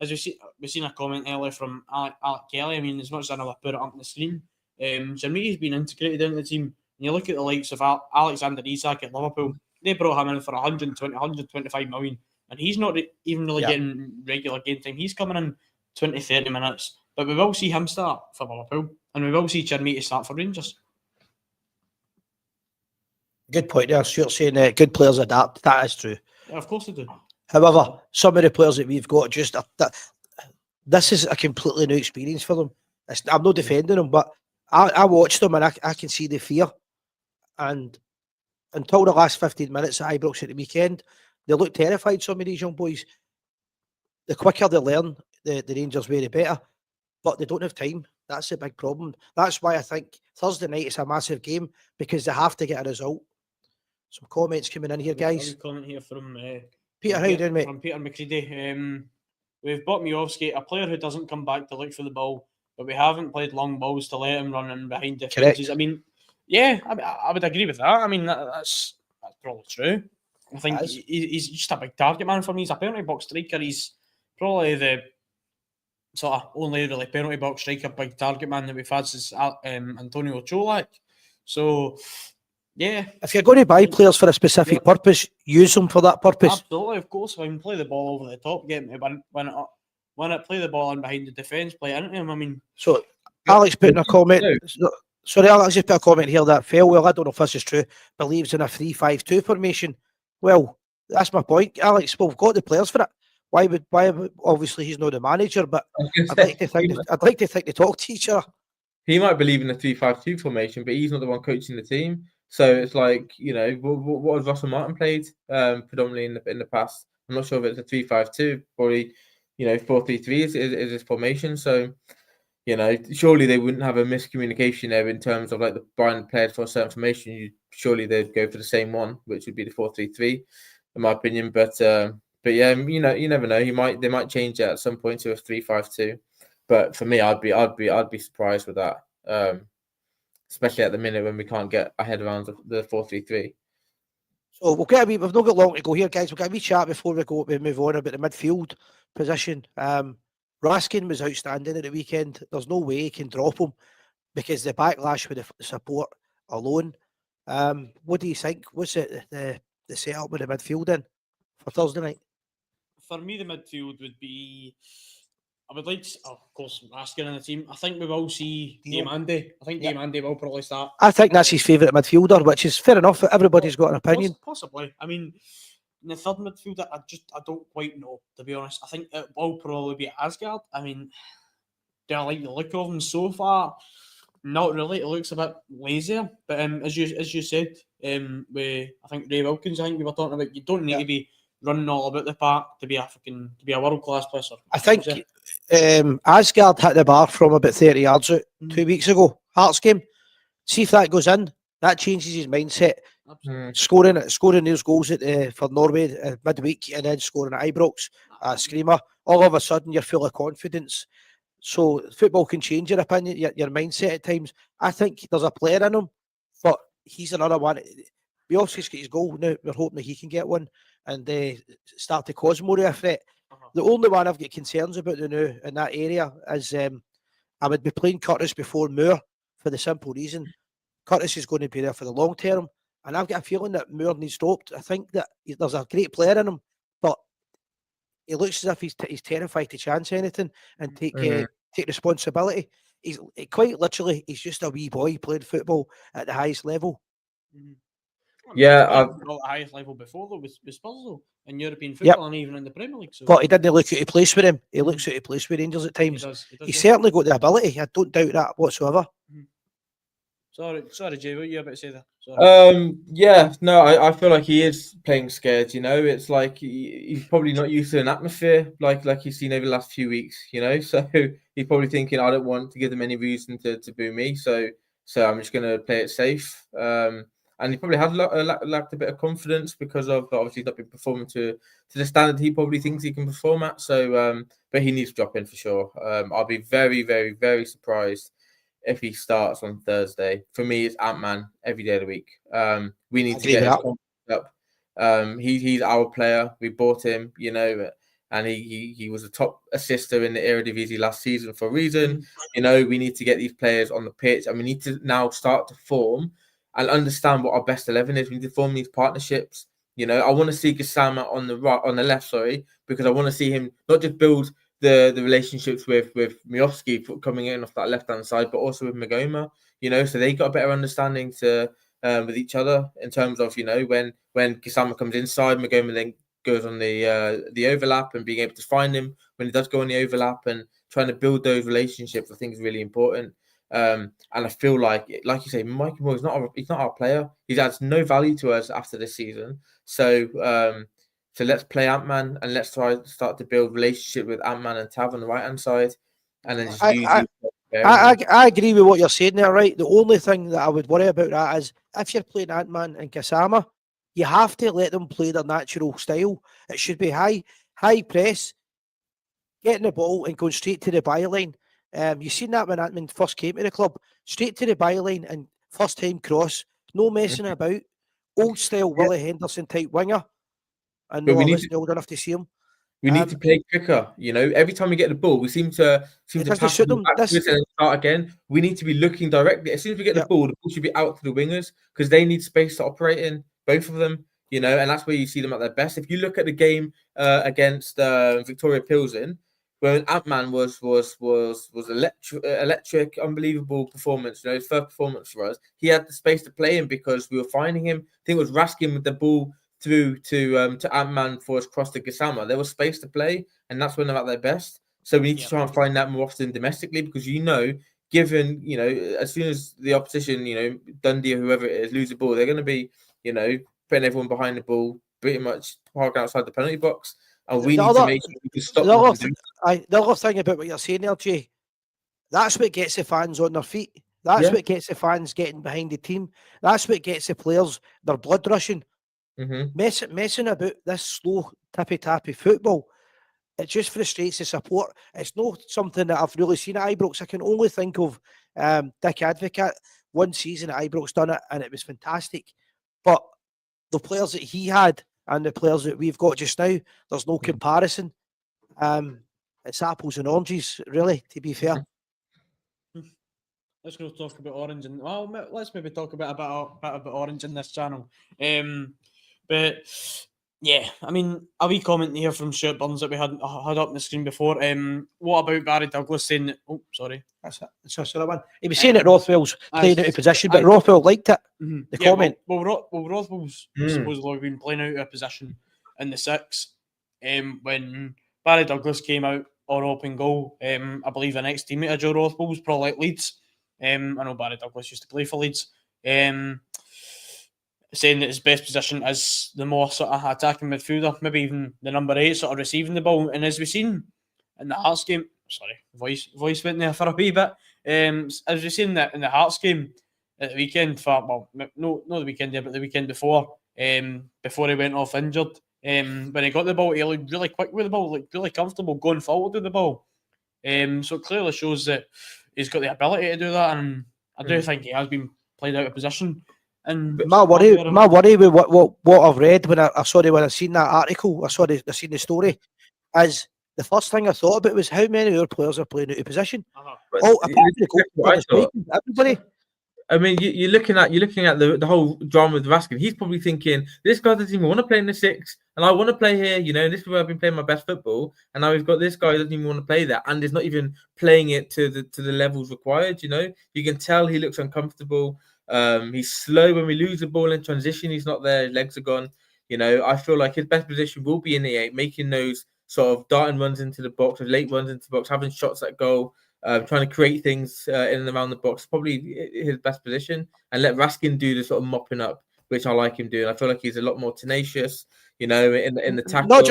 Speaker 2: as we've seen a comment earlier from Alec Kelly. I mean, as much as I know I put it up on the screen, Chermiti's been integrated into the team. And you look at the likes of Alexander Isak at Liverpool, they brought him in for 120, 125 million, and he's not even really getting regular game time. He's coming in 20, 30 minutes. But we will see him start for Liverpool, and we will see Chermiti start for Rangers.
Speaker 1: Good point there, Stuart, saying good players adapt. That is true.
Speaker 2: Yeah, of course they do.
Speaker 1: However, some of the players that we've got this is a completely new experience for them. I'm not defending them, but I watched them and I can see the fear. And until the last 15 minutes at Ibrox at the weekend, they look terrified, some of these young boys. The quicker they learn, the Rangers way the better. But they don't have time. That's a big problem. That's why I think Thursday night is a massive game, because they have to get a result. Some comments coming in here, guys.
Speaker 2: A comment here from
Speaker 1: Peter, how you doing, mate?
Speaker 2: From Peter McCready. We've bought Miovski, a player who doesn't come back to look for the ball, but we haven't played long balls to let him run in behind defences.
Speaker 1: Correct.
Speaker 2: I mean, yeah, I would agree with that. I mean, that's probably true. I think he's just a big target man for me. He's a penalty box striker. He's probably the sort of only really penalty box striker, big target man that we've had since Antonio Cholak. So, yeah.
Speaker 1: If you're going to buy players for a specific purpose, use them for that purpose.
Speaker 2: Absolutely, of course. I mean, play the ball over the top, get him to win it, play the ball in behind the defence, play it into him. I mean,
Speaker 1: so Alex put in a comment. Sorry, Alex just put a comment here that fell. Well, I don't know if this is true. Believes in a 3-5-2 formation. Well, that's my point, Alex. Well, we've got the players for it. Why obviously he's not the manager, but I'd like to think they talk to each other.
Speaker 3: He might believe in a 3-5-2 formation, but he's not the one coaching the team. So it's like, what has Russell Martin played predominantly in the past? I'm not sure if it's a 3-5-2, probably 4-3-3 is his formation. So surely they wouldn't have a miscommunication there in terms of like the buying players for a certain formation. Surely they'd go for the same one, which would be the 4-3-3, in my opinion. But yeah, you never know. They might change it at some point to a 3-5-2. But for me, I'd be surprised with that, especially at the minute when we can't get our head around the 4-3-3.
Speaker 1: So we've not got long to go here, guys. We'll get a wee chat before we move on about the midfield position. Raskin was outstanding at the weekend. There's no way he can drop him because the backlash with the support alone. What do you think? What's the setup with the midfield then for Thursday night?
Speaker 2: For me, the midfield would be. I would like to, of course, Raskin in the team. I think we will see Diamande. I think Diamande will probably start.
Speaker 1: I think that's his favourite midfielder, which is fair enough. Everybody's got an opinion.
Speaker 2: Possibly. I mean, in the third midfielder, I don't quite know, to be honest. I think it will probably be Asgard. I mean, do I like the look of him so far? Not really. It looks a bit lazier. But as you said, I think Ray Wilkins, we were talking about, you don't need to be running all about the park to be a world class player.
Speaker 1: I think Asgard hit the bar from about 30 yards out 2 weeks ago. Hearts game. See if that goes in. That changes his mindset. Scoring those goals for Norway midweek and then scoring at Ibrox, screamer. All of a sudden you're full of confidence. So football can change your opinion, your mindset at times. I think there's a player in him, but he's another one. Bielski's got his goal now. We're hoping that he can get one and start to cause more of a threat. The only one I've got concerns about now in that area is I would be playing Curtis before Moore for the simple reason Curtis is going to be there for the long term. And I've got a feeling that Moore needs dropped. I think that there's a great player in him, but he looks as if he's terrified to chance anything and take responsibility. He's quite literally, he's just a wee boy playing football at the highest level.
Speaker 3: Yeah,
Speaker 2: at the highest level before though with Spurs though in European football and even in the Premier League. So.
Speaker 1: But he didn't look out of place with him. He looks out of place with Rangers at times. He's certainly got the ability. I don't doubt that whatsoever.
Speaker 2: Sorry, Jay, what you about to say there?
Speaker 3: I feel like he is playing scared. It's like he's probably not used to an atmosphere like he's seen over the last few weeks. So he's probably thinking, I don't want to give them any reason to boo me. So I'm just going to play it safe. And he probably had lacked a bit of confidence because of obviously not been performing to the standard he probably thinks he can perform at. So, but he needs to drop in for sure. I'll be very, very, very surprised if he starts on Thursday. For me, it's Ant-Man every day of the week. We need to get his confidence up. He's our player. We bought him, and he was a top assister in the Eredivisie last season for a reason. We need to get these players on the pitch, and we need to now start to form and understand what our best 11 is. We need to form these partnerships. I want to see Gassama on the left, because I want to see him not just build the relationships with Miovski coming in off that left-hand side, but also with Magoma, so they got a better understanding with each other in terms of, when Gassama comes inside, Magoma then goes on the overlap and being able to find him when he does go on the overlap and trying to build those relationships, I think is really important. And I feel like you say, Mikey Moore he's not our player. He adds no value to us after this season. So let's play Ant-Man and let's start to build relationship with Ant-Man and Tav on the right-hand side. And then just
Speaker 1: I agree with what you're saying there, right? The only thing that I would worry about that is if you're playing Ant-Man and Gassama, you have to let them play their natural style. It should be high press, getting the ball and going straight to the byline. You've seen that when Ant-Man first came to the club, straight to the byline and first time cross, no messing about, old style Willie Henderson type winger. I know I wasn't old enough to see him.
Speaker 3: We need to play quicker. Every time we get the ball, we seem to pass them backwards and then start again. We need to be looking directly. As soon as we get the ball should be out to the wingers because they need space to operate in, both of them. And that's where you see them at their best. If you look at the game against Victoria Pilsen, when Ant-Man was electric, unbelievable performance. His first performance for us, he had the space to play in because we were finding him. I think it was Raskin with the ball through to Ant-Man for his cross to Gassama. There was space to play, and that's when they're at their best. So we need to try and find that more often domestically because given as soon as the opposition, Dundee or whoever it is, lose the ball, they're going to be putting everyone behind the ball, pretty much parking outside the penalty box. And we need to make sure we can stop them.
Speaker 1: The other thing about what you're saying there, Jay, that's what gets the fans on their feet. That's what gets the fans getting behind the team. That's what gets the players, their blood rushing. Messing about this slow, tippy-tappy football, it just frustrates the support. It's not something that I've really seen at Ibrox. I can only think of Dick Advocate. One season at Ibrox done it, and it was fantastic. But the players that he had and the players that we've got just now, there's no comparison. It's apples and oranges, really, to be fair.
Speaker 2: Let's go talk about Orange, and let's maybe talk about Orange in this channel. But yeah, I mean, a wee comment here from Stuart Burns that we had up on the screen before. What about Barry Douglas saying that? Oh, sorry,
Speaker 1: that's another one. He was saying that Rothwell's playing out of position, but Rothwell liked it. The comment.
Speaker 2: Well, Rothwell's supposedly been playing out of position in the six. When Barry Douglas came out on open goal, I believe an ex-teammate of Joe Rothwell was probably at Leeds. I know Barry Douglas used to play for Leeds. Saying that his best position is the more sort of attacking midfielder, maybe even the number 8, sort of receiving the ball. And as we've seen in the Hearts game, voice went there for a wee bit. As we've seen that in the Hearts game at the weekend, not the weekend there, but the weekend before he went off injured. When he got the ball, he looked really quick with the ball, looked really comfortable going forward with the ball. So it clearly shows that he's got the ability to do that, and I do think he has been played out of position. And
Speaker 1: my worry with what I've read when I seen that article, I seen the story, is the first thing I thought about was how many of our players are playing out of position.
Speaker 3: But
Speaker 1: Oh, apart from the
Speaker 3: exactly what I
Speaker 1: goalkeeper,
Speaker 3: thought.
Speaker 1: everybody.
Speaker 3: I mean, you're looking at the whole drama with Raskin. He's probably thinking, this guy doesn't even want to play in the six, and I want to play here. You know, and this is where I've been playing my best football, and now we've got this guy who doesn't even want to play there, and is not even playing it to the levels required. You know, you can tell he looks uncomfortable. He's slow when we lose the ball in transition. He's not there. His legs are gone. You know, I feel like his best position will be in the 8, making those sort of darting runs into the box, late runs into the box, having shots at goal. Trying to create things in and around the box, probably his best position, and let Raskin do the sort of mopping up, which I like him doing. I feel like he's a lot more tenacious, you know, in the tackle.
Speaker 1: Not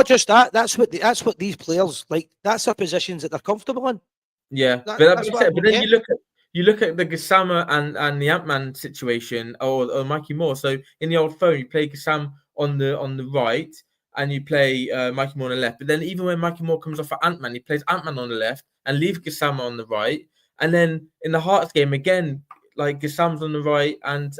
Speaker 1: just that. That's what these players like. That's their positions that they're comfortable in.
Speaker 3: Yeah,
Speaker 1: That's
Speaker 3: but then you look at the Gassama and the Ant-Man situation, or Mikey Moore. So in the old phone, you play Gassam on the right, and you play Mikey Moore on the left. But then even when Mikey Moore comes off for Ant-Man, he plays Ant-Man on the left and leaves Gassama on the right. And then in the Hearts game again, like Gassam's on the right and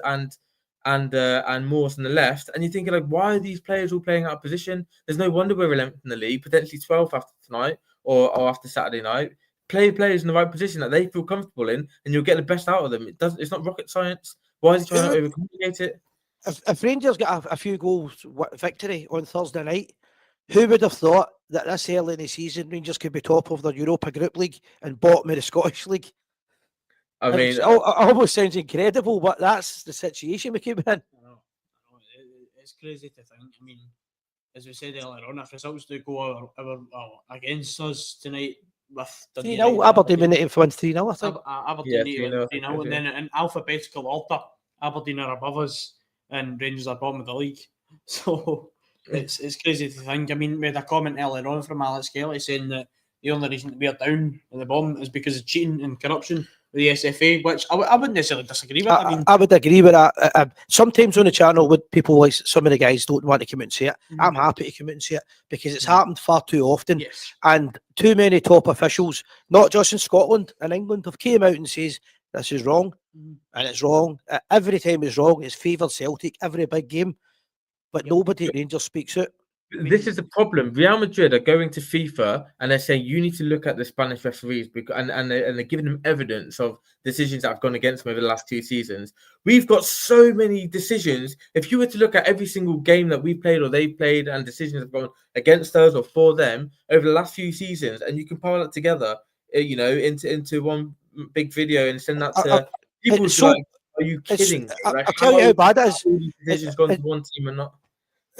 Speaker 3: Moore's on the left. And you're thinking, like, why are these players all playing out of position? There's no wonder we're 11th in the league, potentially 12th after tonight or after Saturday night. Play players in the right position that they feel comfortable in, and you'll get the best out of them. It's not rocket science. Why is he trying to overcomplicate it?
Speaker 1: If Rangers get a few goals victory on Thursday night, who would have thought that this early in the season Rangers could be top of the Europa Group League and bottom of the Scottish League?
Speaker 3: I mean,
Speaker 1: it almost sounds incredible, but that's the situation we came in.
Speaker 2: I know. It's crazy to think. I mean, as we said earlier on, if results do go against us tonight with
Speaker 1: 3-0, Aberdeen win it wins 3-0, I think.
Speaker 2: Aberdeen win 3-0, and then in alphabetical order, Aberdeen are above us and Rangers are bottom of the league. So it's crazy to think. I mean, we had a comment earlier on from Alex Kelly saying that the only reason we are down at the bottom is because of cheating and corruption with the SFA, which I wouldn't necessarily disagree with.
Speaker 1: I would agree with that. Sometimes on the channel, with people like some of the guys don't want to come out and say it. I'm happy to come out and say it because it's happened far too often.
Speaker 2: Yes.
Speaker 1: And too many top officials, not just in Scotland and England, have came out and says this is wrong and it's wrong. Every time it's wrong, it's favoured Celtic every big game, but nobody at Rangers speaks out.
Speaker 3: This is the problem. Real Madrid are going to FIFA and they're saying you need to look at the Spanish referees because and they're giving them evidence of decisions that have gone against them over the last 2 seasons. We've got so many decisions. If you were to look at every single game that we played or they played and decisions have gone against us or for them over the last few seasons, and you compile that together, you know, into one big video and send that to people. Like, are you kidding?
Speaker 1: I'll tell you how bad it is.
Speaker 3: Decisions gone to one team and not.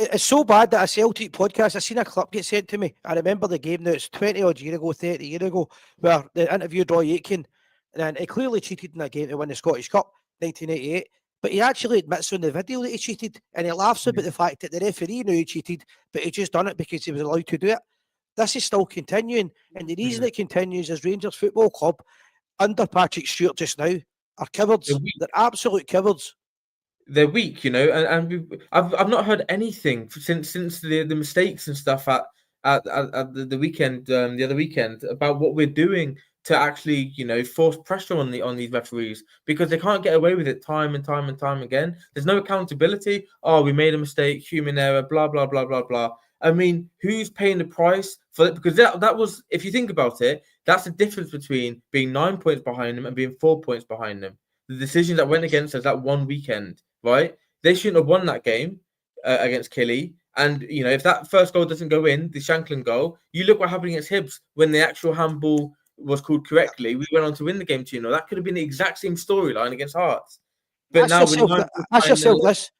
Speaker 1: It's so bad that a Celtic podcast, I seen a clip get sent to me. I remember the game now, it's 20 odd year ago, 30 year ago, where they interviewed Roy Aitken, and he clearly cheated in that game to win the Scottish Cup, 1988. But he actually admits on the video that he cheated, and he laughs about the fact that the referee knew he cheated, but he just done it because he was allowed to do it. This is still continuing, and the reason it continues is Rangers Football Club, under Patrick Stewart just now, are cowards. They're absolute cowards.
Speaker 3: They're weak, you know, and I've not heard anything since the mistakes and stuff at the weekend, the other weekend, about what we're doing to actually, you know, force pressure on these referees, because they can't get away with it time and time and time again. There's no accountability. Oh, we made a mistake, human error, blah blah blah blah blah. I mean, who's paying the price for it? Because that was, if you think about it, that's the difference between being 9 points behind them and being 4 points behind them. The decisions that went against us that one weekend. Right, they shouldn't have won that game against Killy. And you know, if that first goal doesn't go in, the Shanklin goal, you look what happened against Hibs when the actual handball was called correctly. We went on to win the game 2-0. That could have been the exact same storyline against Hearts. But
Speaker 1: ask yourself this: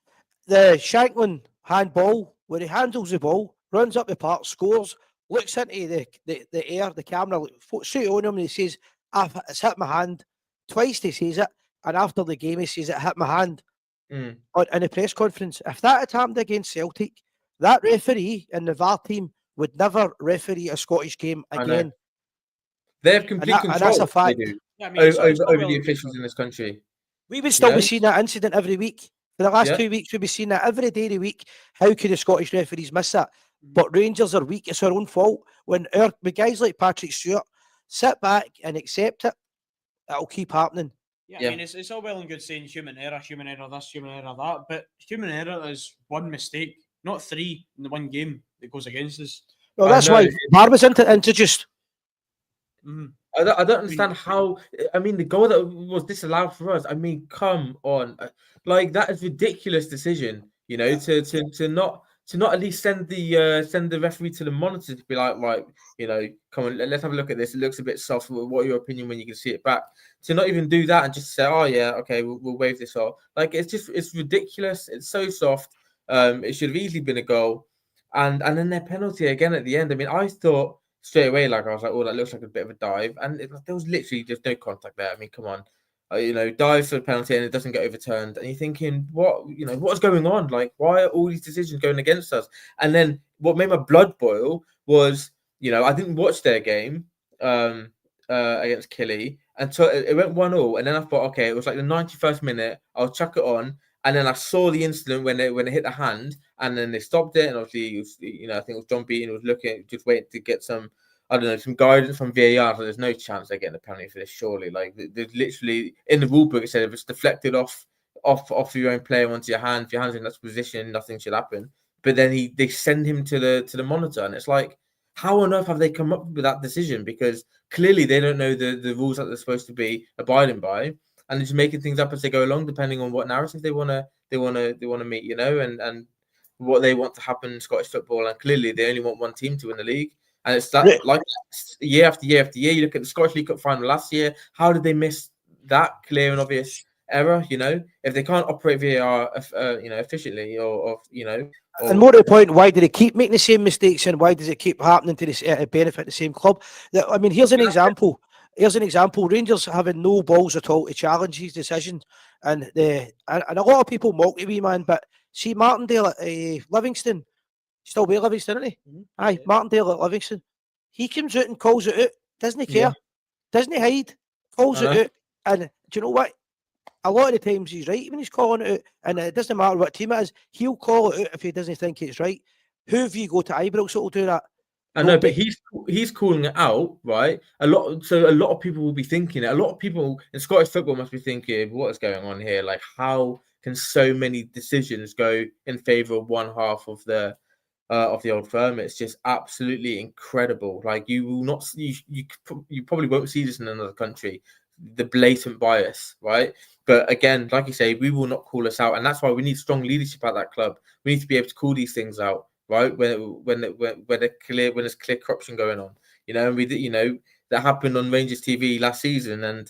Speaker 1: the Shanklin handball, where he handles the ball, runs up the park, scores, looks into the air, the camera, straight on him, and he says, "It's hit my hand." Twice he says it, and after the game he says it hit my hand. In a press conference. If that had happened against Celtic, that referee in the VAR team would never referee a Scottish game again.
Speaker 3: They have complete control.
Speaker 1: And that's a fact.
Speaker 3: They do. Yeah, I mean, over the officials in this country.
Speaker 1: We would still be seeing that incident every week. For the last 2 weeks, we'd be seeing that every day of the week. How could the Scottish referees miss that? But Rangers are weak. It's our own fault. When guys like Patrick Stewart sit back and accept it, it'll keep happening.
Speaker 2: Yeah, I mean, it's all well and good saying human error this, human error that, but human error is one mistake, not 3 in the one game that goes against us.
Speaker 1: Well,
Speaker 3: I
Speaker 1: that's why
Speaker 3: know.
Speaker 1: VAR was introduced.
Speaker 2: Mhm.
Speaker 3: I don't understand how. I mean, the goal that was disallowed for us. I mean, come on, like that is ridiculous decision. You know, to not at least send the referee to the monitor to be like, right, you know, come on, let's have a look at this. It looks a bit soft. What are your opinion when you can see it back? To not even do that and just say, oh yeah, okay, we'll waive this off. Like it's ridiculous. It's so soft. It should have easily been a goal, and then their penalty again at the end. I mean, I thought straight away, like I was like, oh, that looks like a bit of a dive, and there was literally just no contact there. I mean, come on, you know, dive for a penalty and it doesn't get overturned, and you're thinking, what's going on? Like, why are all these decisions going against us? And then what made my blood boil was, you know, I didn't watch their game against Killy until it went 1-1, and then I thought, okay, it was like the 91st minute, I'll chuck it on. And then I saw the incident when it hit the hand, and then they stopped it. And obviously, it was, you know, I think it was John Beaton was looking, just waiting to get some, I don't know, some guidance from VAR. So there's no chance they're getting a penalty for this. Surely, like there's literally in the rule book it said if it's deflected off your own player onto your hand, if your hand's in that position, nothing should happen. But then they send him to the monitor, and it's like, how on earth have they come up with that decision? Because clearly they don't know the rules that they're supposed to be abiding by. And just making things up as they go along, depending on what narrative they wanna meet, you know, and what they want to happen in Scottish football. And clearly, they only want one team to win the league, and it's that like year after year after year. You look at the Scottish League Cup final last year. How did they miss that clear and obvious error? You know, if they can't operate VAR, you know, efficiently, or you know.
Speaker 1: And more to the point, why do they keep making the same mistakes, and why does it keep happening to this benefit the same club? I mean, here's an example. Here's an example. Rangers having no balls at all to challenge these decisions, and a lot of people mock the wee man, but see Martindale at Livingston, still with Livingston, isn't he?
Speaker 2: Mhm.
Speaker 1: Aye,
Speaker 2: Yeah.
Speaker 1: Martindale at Livingston. He comes out and calls it out. Doesn't he care?
Speaker 3: Yeah.
Speaker 1: Doesn't he hide? Calls
Speaker 3: I
Speaker 1: it
Speaker 3: know.
Speaker 1: out. And do you know what? A lot of the times he's right when he's calling it out, and it doesn't matter what team it is. He'll call it out if he doesn't think it's right. Who have you go to Ibrox that will do that?
Speaker 3: I know, but
Speaker 1: Nobody.
Speaker 3: he's calling it out, right? A lot of people will be thinking it. A lot of people in Scottish football must be thinking, what is going on here? Like, how can so many decisions go in favour of one half of the old firm? It's just absolutely incredible. Like, you will not, you probably won't see this in another country. The blatant bias, right? But again, like you say, we will not call us out, and that's why we need strong leadership at that club. We need to be able to call these things out, right? When there's clear corruption going on, you know. And that happened on Rangers TV last season, and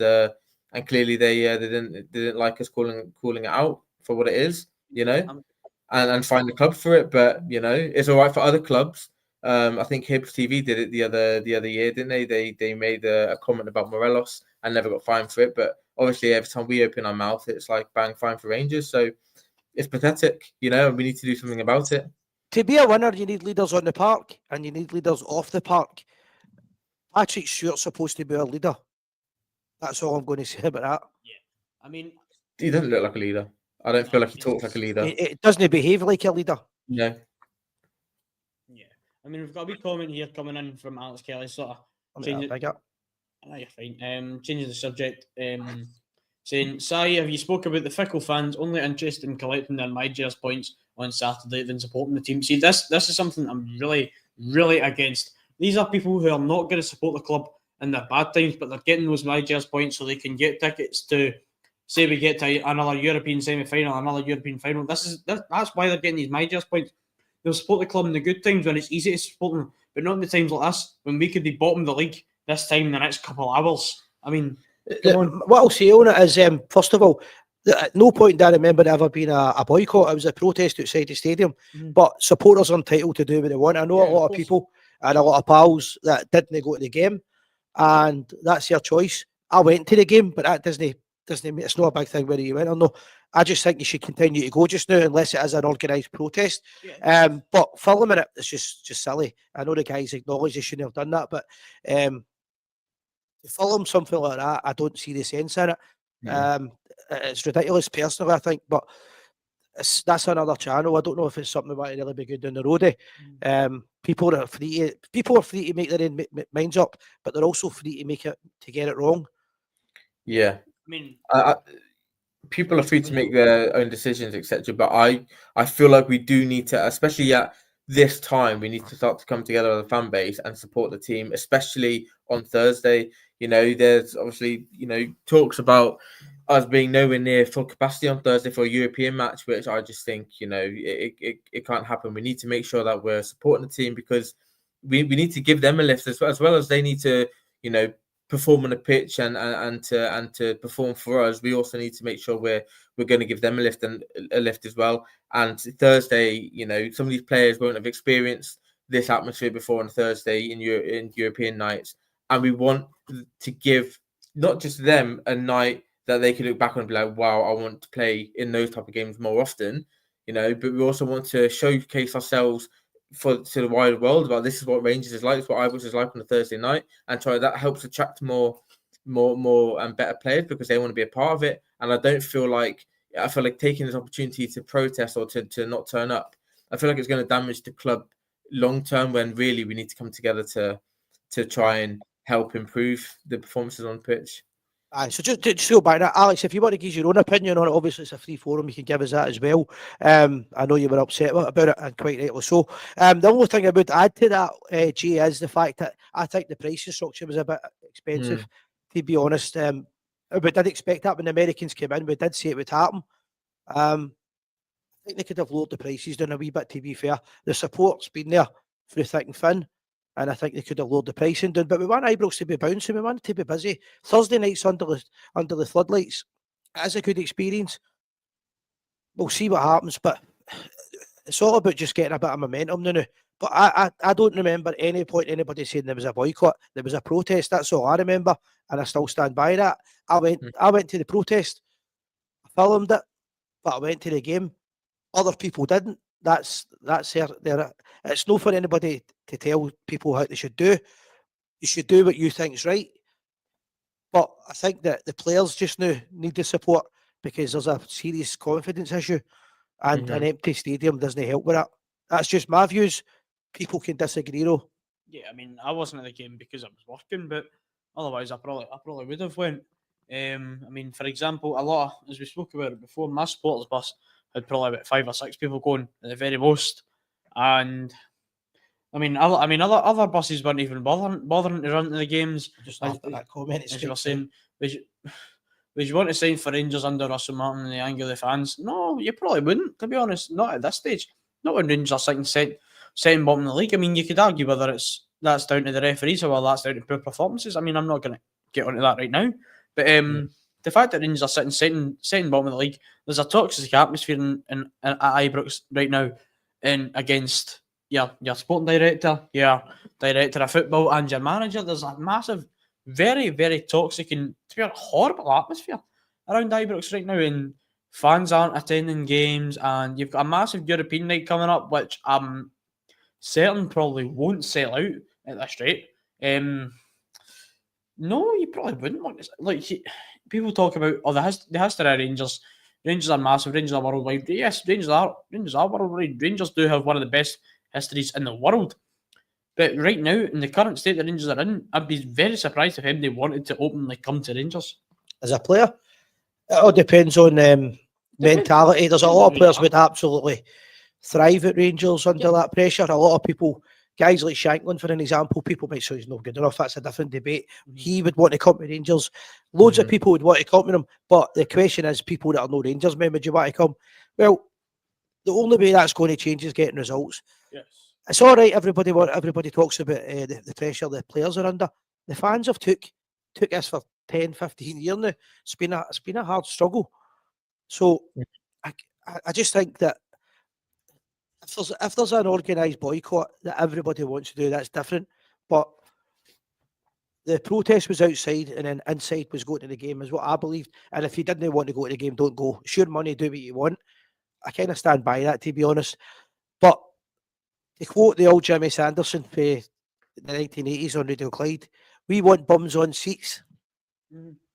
Speaker 3: clearly they didn't like us calling it out for what it is, you know, and find the club for it. But you know, it's all right for other clubs. I think Hibs TV did it the other year, didn't they? They made a comment about Morelos and never got fined for it. But obviously, every time we open our mouth, it's like bang, fine for Rangers. So it's pathetic, you know, and we need to do something about it.
Speaker 1: To be a winner, you need leaders on the park and you need leaders off the park. Patrick Stewart's supposed to be our leader. That's all I'm going to say about that.
Speaker 2: Yeah, I mean,
Speaker 3: He doesn't look like a leader. I don't feel like he talks like a leader.
Speaker 1: It doesn't behave like a leader.
Speaker 3: No.
Speaker 2: Yeah, I mean, we've got a wee comment here coming in from Alex Kelly, sort of
Speaker 1: Changing
Speaker 2: you're fine. Changing the subject. Saying, Sai, have you spoke about the fickle fans only interested in collecting their MyGers points on Saturday than supporting the team? See, this is something I'm really, really against. These are people who are not going to support the club in their bad times, but they're getting those MyGers points so they can get tickets to, say we get to another European semi-final, another European final. That's why they're getting these MyGers points. They'll support the club in the good times when it's easy to support them, but not in the times like this when we could be bottom of the league this time in the next couple of hours. I mean,
Speaker 1: what I'll say on it is, first of all, at no point do I remember there ever being a boycott. It was a protest outside the stadium, but supporters are entitled to do what they want. I know a lot of people and a lot of pals that didn't go to the game, and that's their choice. I went to the game, but that doesn't it's not a big thing whether you went or no. I just think you should continue to go just now unless it is an organised protest. But filming it, it's just silly. I know the guys acknowledge they shouldn't have done that, but to film something like that, I don't see the sense in it. It's ridiculous personally, I think, but that's another channel. I don't know if it's something that might really be good down the road. People are free to make their own minds up, but they're also free to get it wrong.
Speaker 3: Yeah.
Speaker 2: I mean,
Speaker 3: people are free to make their own decisions, etc. But I feel like we do need to, especially at this time we need to start to come together as a fan base and support the team, especially on Thursday. There's obviously, talks about us being nowhere near full capacity on Thursday for a European match, which I just think, it can't happen. We need to make sure that we're supporting the team because we need to give them a lift as well as they need to, perform on the pitch and to perform for us. We also need to make sure we're going to give them a lift as well. And Thursday, some of these players won't have experienced this atmosphere before on Thursday in European nights, and we want to give not just them a night that they can look back on and be like, wow, I want to play in those type of games more often, but we also want to showcase ourselves to the wider world about this is what Rangers is like, this is what Ibrox is like on a Thursday night, and that helps attract more and better players because they want to be a part of it. And I feel like taking this opportunity to protest or to not turn up, I feel like it's going to damage the club long term when really we need to come together to try and help improve the performances on the pitch.
Speaker 1: Aye, so just go back to that, Alex, if you want to give your own opinion on it, obviously it's a free forum, you can give us that as well. I know you were upset about it, and quite rightly so. The only thing I would add to that, G, is the fact that I think the pricing structure was a bit expensive, to be honest. We did expect that when the Americans came in, we did say it would happen. I think they could have lowered the prices down a wee bit, to be fair. The support's been there through thick and thin, and I think they could have lowered the pricing down. But we want Ibrox to be bouncing, we want it to be busy. Thursday nights under the floodlights, it's a good experience. We'll see what happens, but it's all about just getting a bit of momentum now. But I don't remember any point anybody saying there was a boycott. There was a protest. That's all I remember, and I still stand by that. I went to the protest, I filmed it, but I went to the game. Other people didn't. That's there. It's not for anybody to tell people how they should do. You should do what you think is right. But I think that the players just now need the support because there's a serious confidence issue, and an empty stadium doesn't help with that. That's just my views. People can disagree though.
Speaker 2: Yeah, I mean, I wasn't at the game because I was working, but otherwise I probably would have went. I mean, for example, a lot of, as we spoke about it before, my supporters bus had probably about 5 or 6 people going at the very most, and other buses weren't even bothering to run to the games.
Speaker 1: Just after that comment,
Speaker 2: as you were saying, would you want to sign for Rangers under Russell Martin and the anger of the fans? No, you probably wouldn't, to be honest. Not at this stage. Not when Rangers are second bottom in the league. I mean, you could argue whether that's down to the referees or whether that's down to poor performances. I mean, I'm not going to get onto that right now. But the fact that Rangers are sitting second bottom of the league, there's a toxic atmosphere at Ibrox right now, and against your sporting director, your director of football, and your manager. There's a massive, very, very toxic and horrible atmosphere around Ibrox right now, and fans aren't attending games, and you've got a massive European night coming up, which I'm certain probably won't sell out at this rate. No, you probably wouldn't want to. Like, people talk about, the history of Rangers. Rangers are massive. Rangers are worldwide. Yes, Rangers are worldwide. Rangers do have one of the best histories in the world. But right now, in the current state the Rangers are in, I'd be very surprised if anybody wanted to openly come to Rangers.
Speaker 1: As a player, it all depends on mentality. There's a lot of players would absolutely thrive at Rangers under that pressure. A lot of people, guys like Shanklin, for an example, people might say he's not good enough. That's a different debate. He would want to come to Rangers. Loads of people would want to come to him. But the question is, people that are no Rangers men, would you want to come? Well, the only way that's going to change is getting results. Yes. It's all right. Everybody talks about the pressure the players are under. The fans have took this for 10, 15 years now. It's been a hard struggle. So I just think that if there's an organised boycott that everybody wants to do, that's different. But the protest was outside, and then inside was going to the game, is what I believed. And if you didn't want to go to the game, don't go. It's your money, do what you want. I kind of stand by that, to be honest. But to quote the old Jimmy Sanderson for the 1980s on Radio Clyde, we want bums on seats.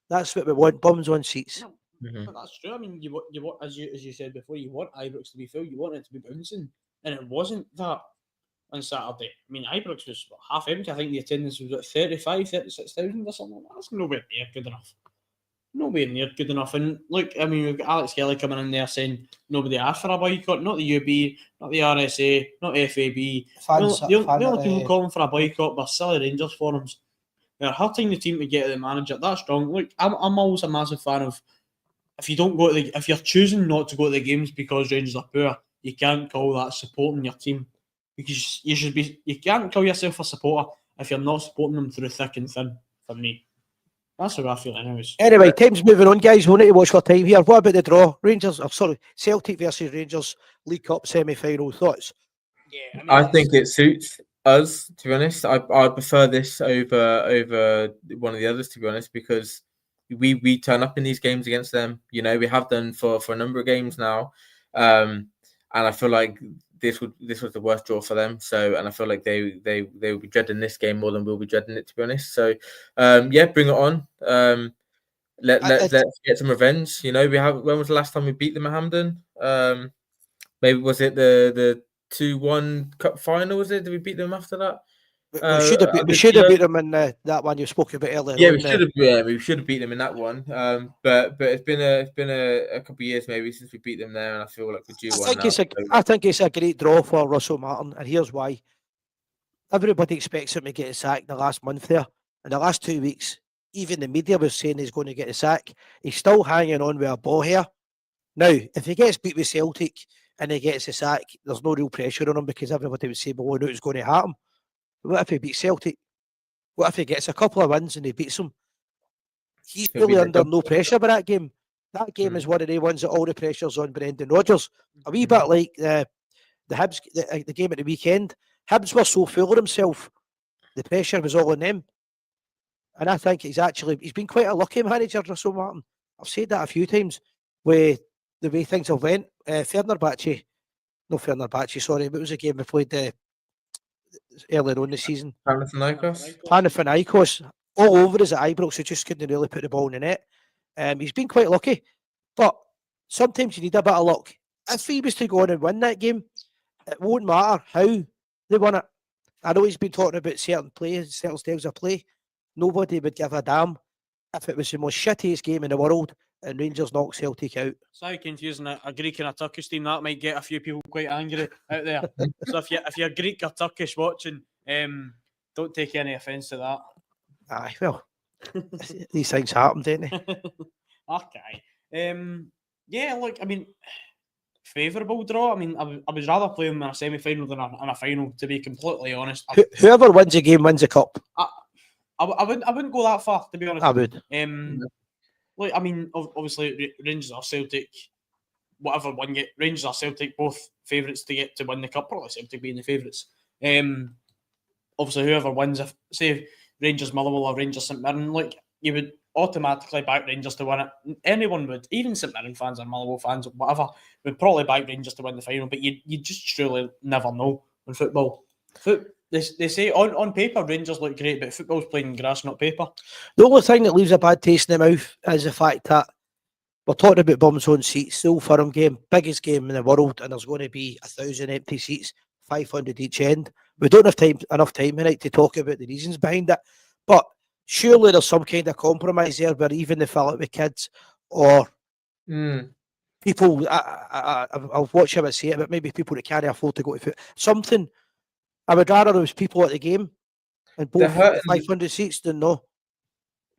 Speaker 1: That's what we want, bums on seats.
Speaker 2: But that's true. I mean, you want, as you said before, you want Ibrox to be full. You want it to be bouncing, and it wasn't that on Saturday. I mean, Ibrox was half empty. I think the attendance was at 35,000, 36,000 or something. That's nowhere near good enough. nowhere near good enough. And look, I mean, we've got Alex Kelly coming in there saying nobody asked for a boycott, not the UB, not the RSA, not FAB. The only people calling for a boycott were silly Rangers forums. They're hurting the team to get the manager. That's wrong. Look, I'm always a massive fan of if you're choosing not to go to the games because Rangers are poor, you can't call that supporting your team. Because you can't call yourself a supporter if you're not supporting them through thick and thin, for me. That's how I feel anyways.
Speaker 1: Anyway, time's moving on, guys. We need to watch for time here. What about the draw? Celtic versus Rangers League Cup semi-final. Thoughts?
Speaker 2: Yeah,
Speaker 3: I think it suits us, to be honest. I prefer this over one of the others, to be honest, because we turn up in these games against them. You know, we have done for a number of games now, and I feel like this was the worst draw for them. So, and I feel like they will be dreading this game more than we'll be dreading it, to be honest. So, yeah, bring it on. Let's get some revenge. You know, when was the last time we beat them at Hampden? Maybe was it the 2-1 cup final? Was it? Did we beat them after that?
Speaker 1: We should have beat them in that one you spoke about earlier.
Speaker 3: Yeah, we should have. Yeah, we should have beat them in that one. But it's been a couple of years maybe since we beat them there, and I feel like we're due one now.
Speaker 1: I think it's a great draw for Russell Martin, and here's why. Everybody expects him to get a sack in the last month there. In the last 2 weeks, even the media was saying he's going to get a sack. He's still hanging on with a ball here. Now, if he gets beat with Celtic and he gets a sack, there's no real pressure on him because everybody would say, well, we knew it was going to happen. What if he beats Celtic? What if he gets a couple of wins and he beats them? He's really under no pressure by that game. That game is one of the ones that all the pressure's on Brendan Rodgers. A wee bit like the Hibs, the game at the weekend. Hibs were so full of himself, the pressure was all on them. And I think he's been quite a lucky manager, Russell Martin. I've said that a few times with the way things have went. Fenerbahce, sorry, but it was a game we played earlier on this season. Panathinaikos, all over us at Ibrox, who just couldn't really put the ball in the net. He's been quite lucky, but sometimes you need a bit of luck. If he was to go on and win that game, it won't matter how they won it. I know he's been talking about certain players, certain styles of play. Nobody would give a damn if it was the most shittiest game in the world and Rangers knock Celtic out.
Speaker 2: Sorry, confusing a Greek and a Turkish team. That might get a few people quite angry out there. So if you're Greek or Turkish watching, don't take any offence to that.
Speaker 1: Aye, well, these things happen, don't they?
Speaker 2: Okay. Yeah, look, I mean, favourable draw. I mean, I would rather play them in a semi-final than in a final, to be completely honest.
Speaker 1: Whoever wins a game wins a cup.
Speaker 2: I wouldn't go that far, to be honest.
Speaker 1: I would.
Speaker 2: Look, I mean, obviously, Rangers or Celtic, whatever one get, Rangers or Celtic, both favourites to get to win the cup, probably Celtic being the favourites. Obviously, whoever wins, if say Rangers Motherwell or Rangers St Mirren, like you would automatically back Rangers to win it. Anyone would, even St Mirren fans or Motherwell fans, whatever, would probably back Rangers to win the final. But you just truly never know in football. They say on paper Rangers look great, but football's playing in grass, not paper.
Speaker 1: The only thing that leaves a bad taste in the mouth is the fact that we're talking about bums on seats. The Old Firm game, biggest game in the world, and there's going to be 1,000 empty seats, 500 each end. We don't have enough time tonight to talk about the reasons behind it, but surely there's some kind of compromise there where even they fill it with kids or people. I'll watch how I say it, but maybe people that can't afford to go to foot. Something. I would rather there was people at the game and both 500 seats than no.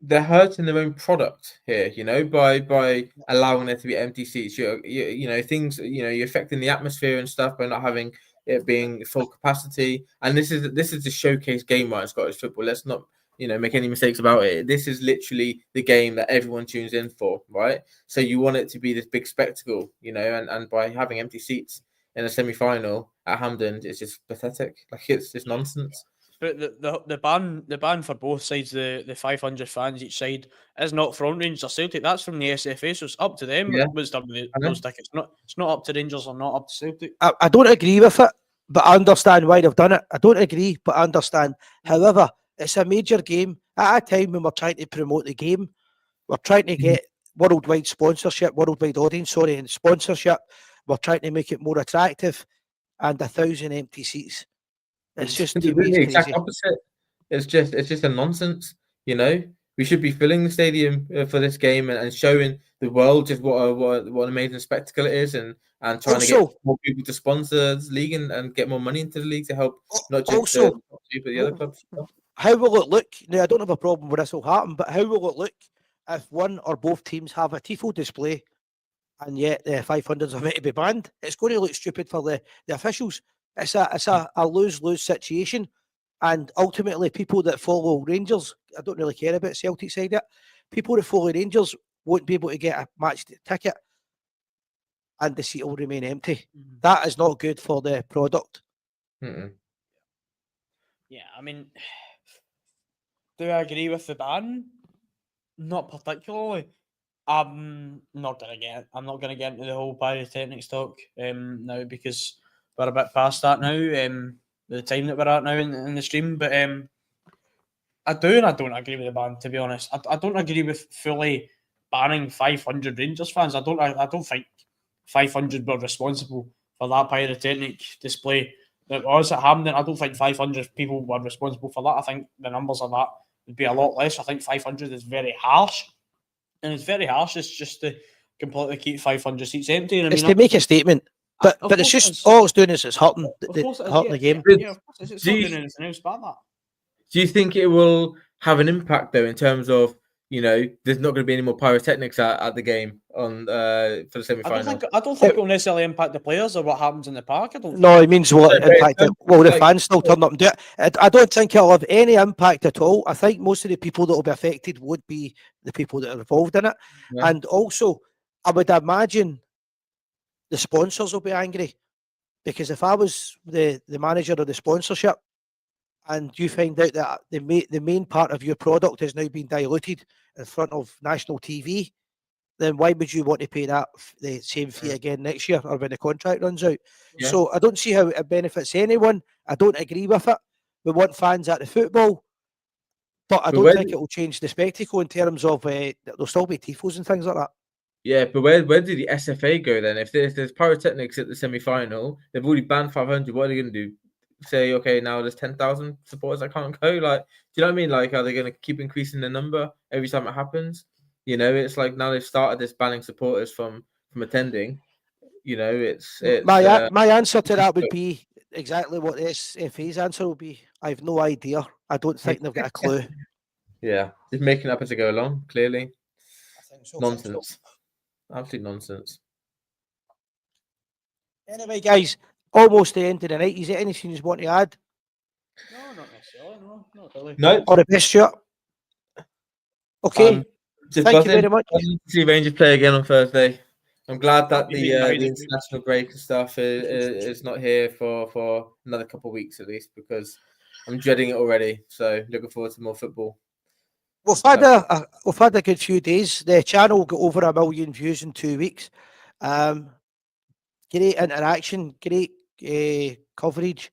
Speaker 3: They're hurting their own product here, you know, by allowing there to be empty seats. You know, things, you know, you're affecting the atmosphere and stuff by not having it being full capacity. And this is the showcase game, right, in Scottish football. Let's not, you know, make any mistakes about it. This is literally the game that everyone tunes in for, right? So you want it to be this big spectacle, you know, and by having empty seats in a semi-final at Hampden, it's just pathetic. Like it's just nonsense.
Speaker 2: But the ban for both sides, the 500 fans each side, is not from Rangers or Celtic. That's from the SFA, so it's up to them.
Speaker 3: Yeah.
Speaker 2: What's done with those tickets? It's not up to Rangers or not up to Celtic.
Speaker 1: I don't agree with it, but I understand why they've done it. I don't agree, but I understand. However, it's a major game at a time when we're trying to promote the game. We're trying to get worldwide sponsorship, worldwide audience, and sponsorship. We're trying to make it more attractive, and 1,000 empty seats. It's just
Speaker 3: the exact opposite. It's just a nonsense, you know. We should be filling the stadium for this game and showing the world just what an amazing spectacle it is, and trying to get
Speaker 1: Also,
Speaker 3: more people to sponsor the league and get more money into the league to help not just
Speaker 1: also,
Speaker 3: but the other clubs.
Speaker 1: how will it look? Now, I don't have a problem with this will happen, but how will it look if one or both teams have a tifo display and yet the 500s are meant to be banned? It's going to look stupid for the officials. It's a lose-lose situation. And ultimately, people that follow Rangers, I don't really care about Celtic side yet. People that follow Rangers won't be able to get a match ticket, and the seat will remain empty. That is not good for the product.
Speaker 3: Mm-mm.
Speaker 2: Yeah, I mean, do I agree with the ban? Not particularly. I'm not gonna get into the whole pyrotechnics talk now, because we're a bit past that now. The time that we're at now in the stream, but I do and I don't agree with the ban, to be honest. I don't agree with fully banning 500 Rangers fans. I don't think 500 were responsible for that pyrotechnic display that was at Hampden. I don't think 500 people were responsible for that. I think the numbers of that would be a lot less. I think 500 is very harsh, and it's very harsh. It's just to completely keep 500 seats empty. And I
Speaker 1: It's
Speaker 2: mean,
Speaker 1: to make a statement, but
Speaker 2: of
Speaker 1: it's
Speaker 2: course it
Speaker 1: just
Speaker 2: is.
Speaker 1: all it's doing is it's hurting
Speaker 2: Of course it is,
Speaker 1: hurting the game.
Speaker 2: Yeah, of course it's
Speaker 3: Do
Speaker 2: not
Speaker 3: you-
Speaker 2: doing anything else but that.
Speaker 3: Do you think it will have an impact though, in terms of, there's not going to be any more pyrotechnics at the game on for the semi-final?
Speaker 2: I don't think it will necessarily impact the players or what happens in the park. I don't.
Speaker 1: No, it means what
Speaker 3: Yeah,
Speaker 1: impact?
Speaker 3: it's
Speaker 1: Will the
Speaker 3: like-
Speaker 1: fans still turn up and do it? I don't think it'll have any impact at all. I think most of the people that will be affected would be the people that are involved in it,
Speaker 3: Yeah.
Speaker 1: and also I would imagine the sponsors will be angry, because if I was the manager of the sponsorship, and you find out that the main part of your product has now been diluted in front of national TV, then why would you want to pay the same fee again next year or when the contract runs out?
Speaker 3: Yeah.
Speaker 1: So I don't see how it benefits anyone. I don't agree with it. We want fans at the football, but I
Speaker 3: But
Speaker 1: don't
Speaker 3: where
Speaker 1: think it will change the spectacle in terms of there'll still be tifos and things like that.
Speaker 3: Yeah, but where did the SFA go then? If there's pyrotechnics at the semi-final, they've already banned 500. What are they going to do? Say, okay, now there's 10,000 supporters that can't go. Like, do you know what I mean? Like, are they going to keep increasing the number every time it happens? It's like now they've started this banning supporters from attending. It's
Speaker 1: My answer to that would be exactly what the SFA's answer will be. I have no idea. I don't think they've got a clue.
Speaker 3: yeah, just making it up as they go along. Clearly,
Speaker 1: I think so.
Speaker 3: nonsense, absolute nonsense.
Speaker 1: Anyway, guys, almost the end of the night. Is there anything you want to add?
Speaker 2: No, not necessarily. No, not really.
Speaker 3: No,
Speaker 1: Or the best shot? Okay.
Speaker 3: just
Speaker 1: Thank you very much.
Speaker 3: buzzing to see Rangers play again on Thursday. I'm glad that
Speaker 2: Happy
Speaker 3: the
Speaker 2: being behind the
Speaker 3: international break and stuff is not here for another couple of weeks at least, because I'm dreading it already. So looking forward to more football.
Speaker 1: We've had a good few days. The channel got over 1 million views in 2 weeks. Great interaction, great coverage.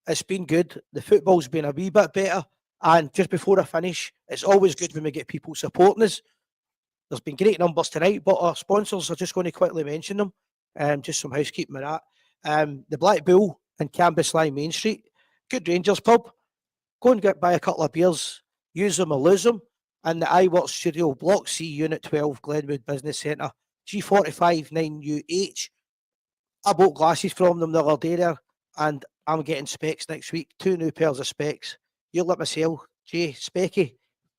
Speaker 1: It's been good. The football's been a wee bit better. And just before I finish, it's always good when we get people supporting us. There's been great numbers tonight, but our sponsors are just going to quickly mention them. Just some housekeeping with that. The Black Bull in Cambuslang Main Street. Good Rangers pub. Go and buy a couple of beers. Use them or lose them. And the iWorks Studio, Block C, Unit 12, Glenwood Business Centre, G45 9UH. I bought glasses from them the other day there, and I'm getting specs next week. 2 new pairs of specs. You let me sell, Jay, Specky.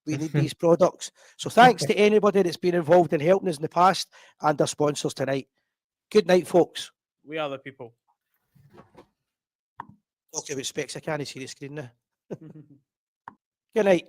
Speaker 1: We need these products. So thanks to anybody that's been involved in helping us in the past and our sponsors tonight. Good night, folks.
Speaker 2: We are the people.
Speaker 1: Talking about specs, I can't see the screen now. Good night.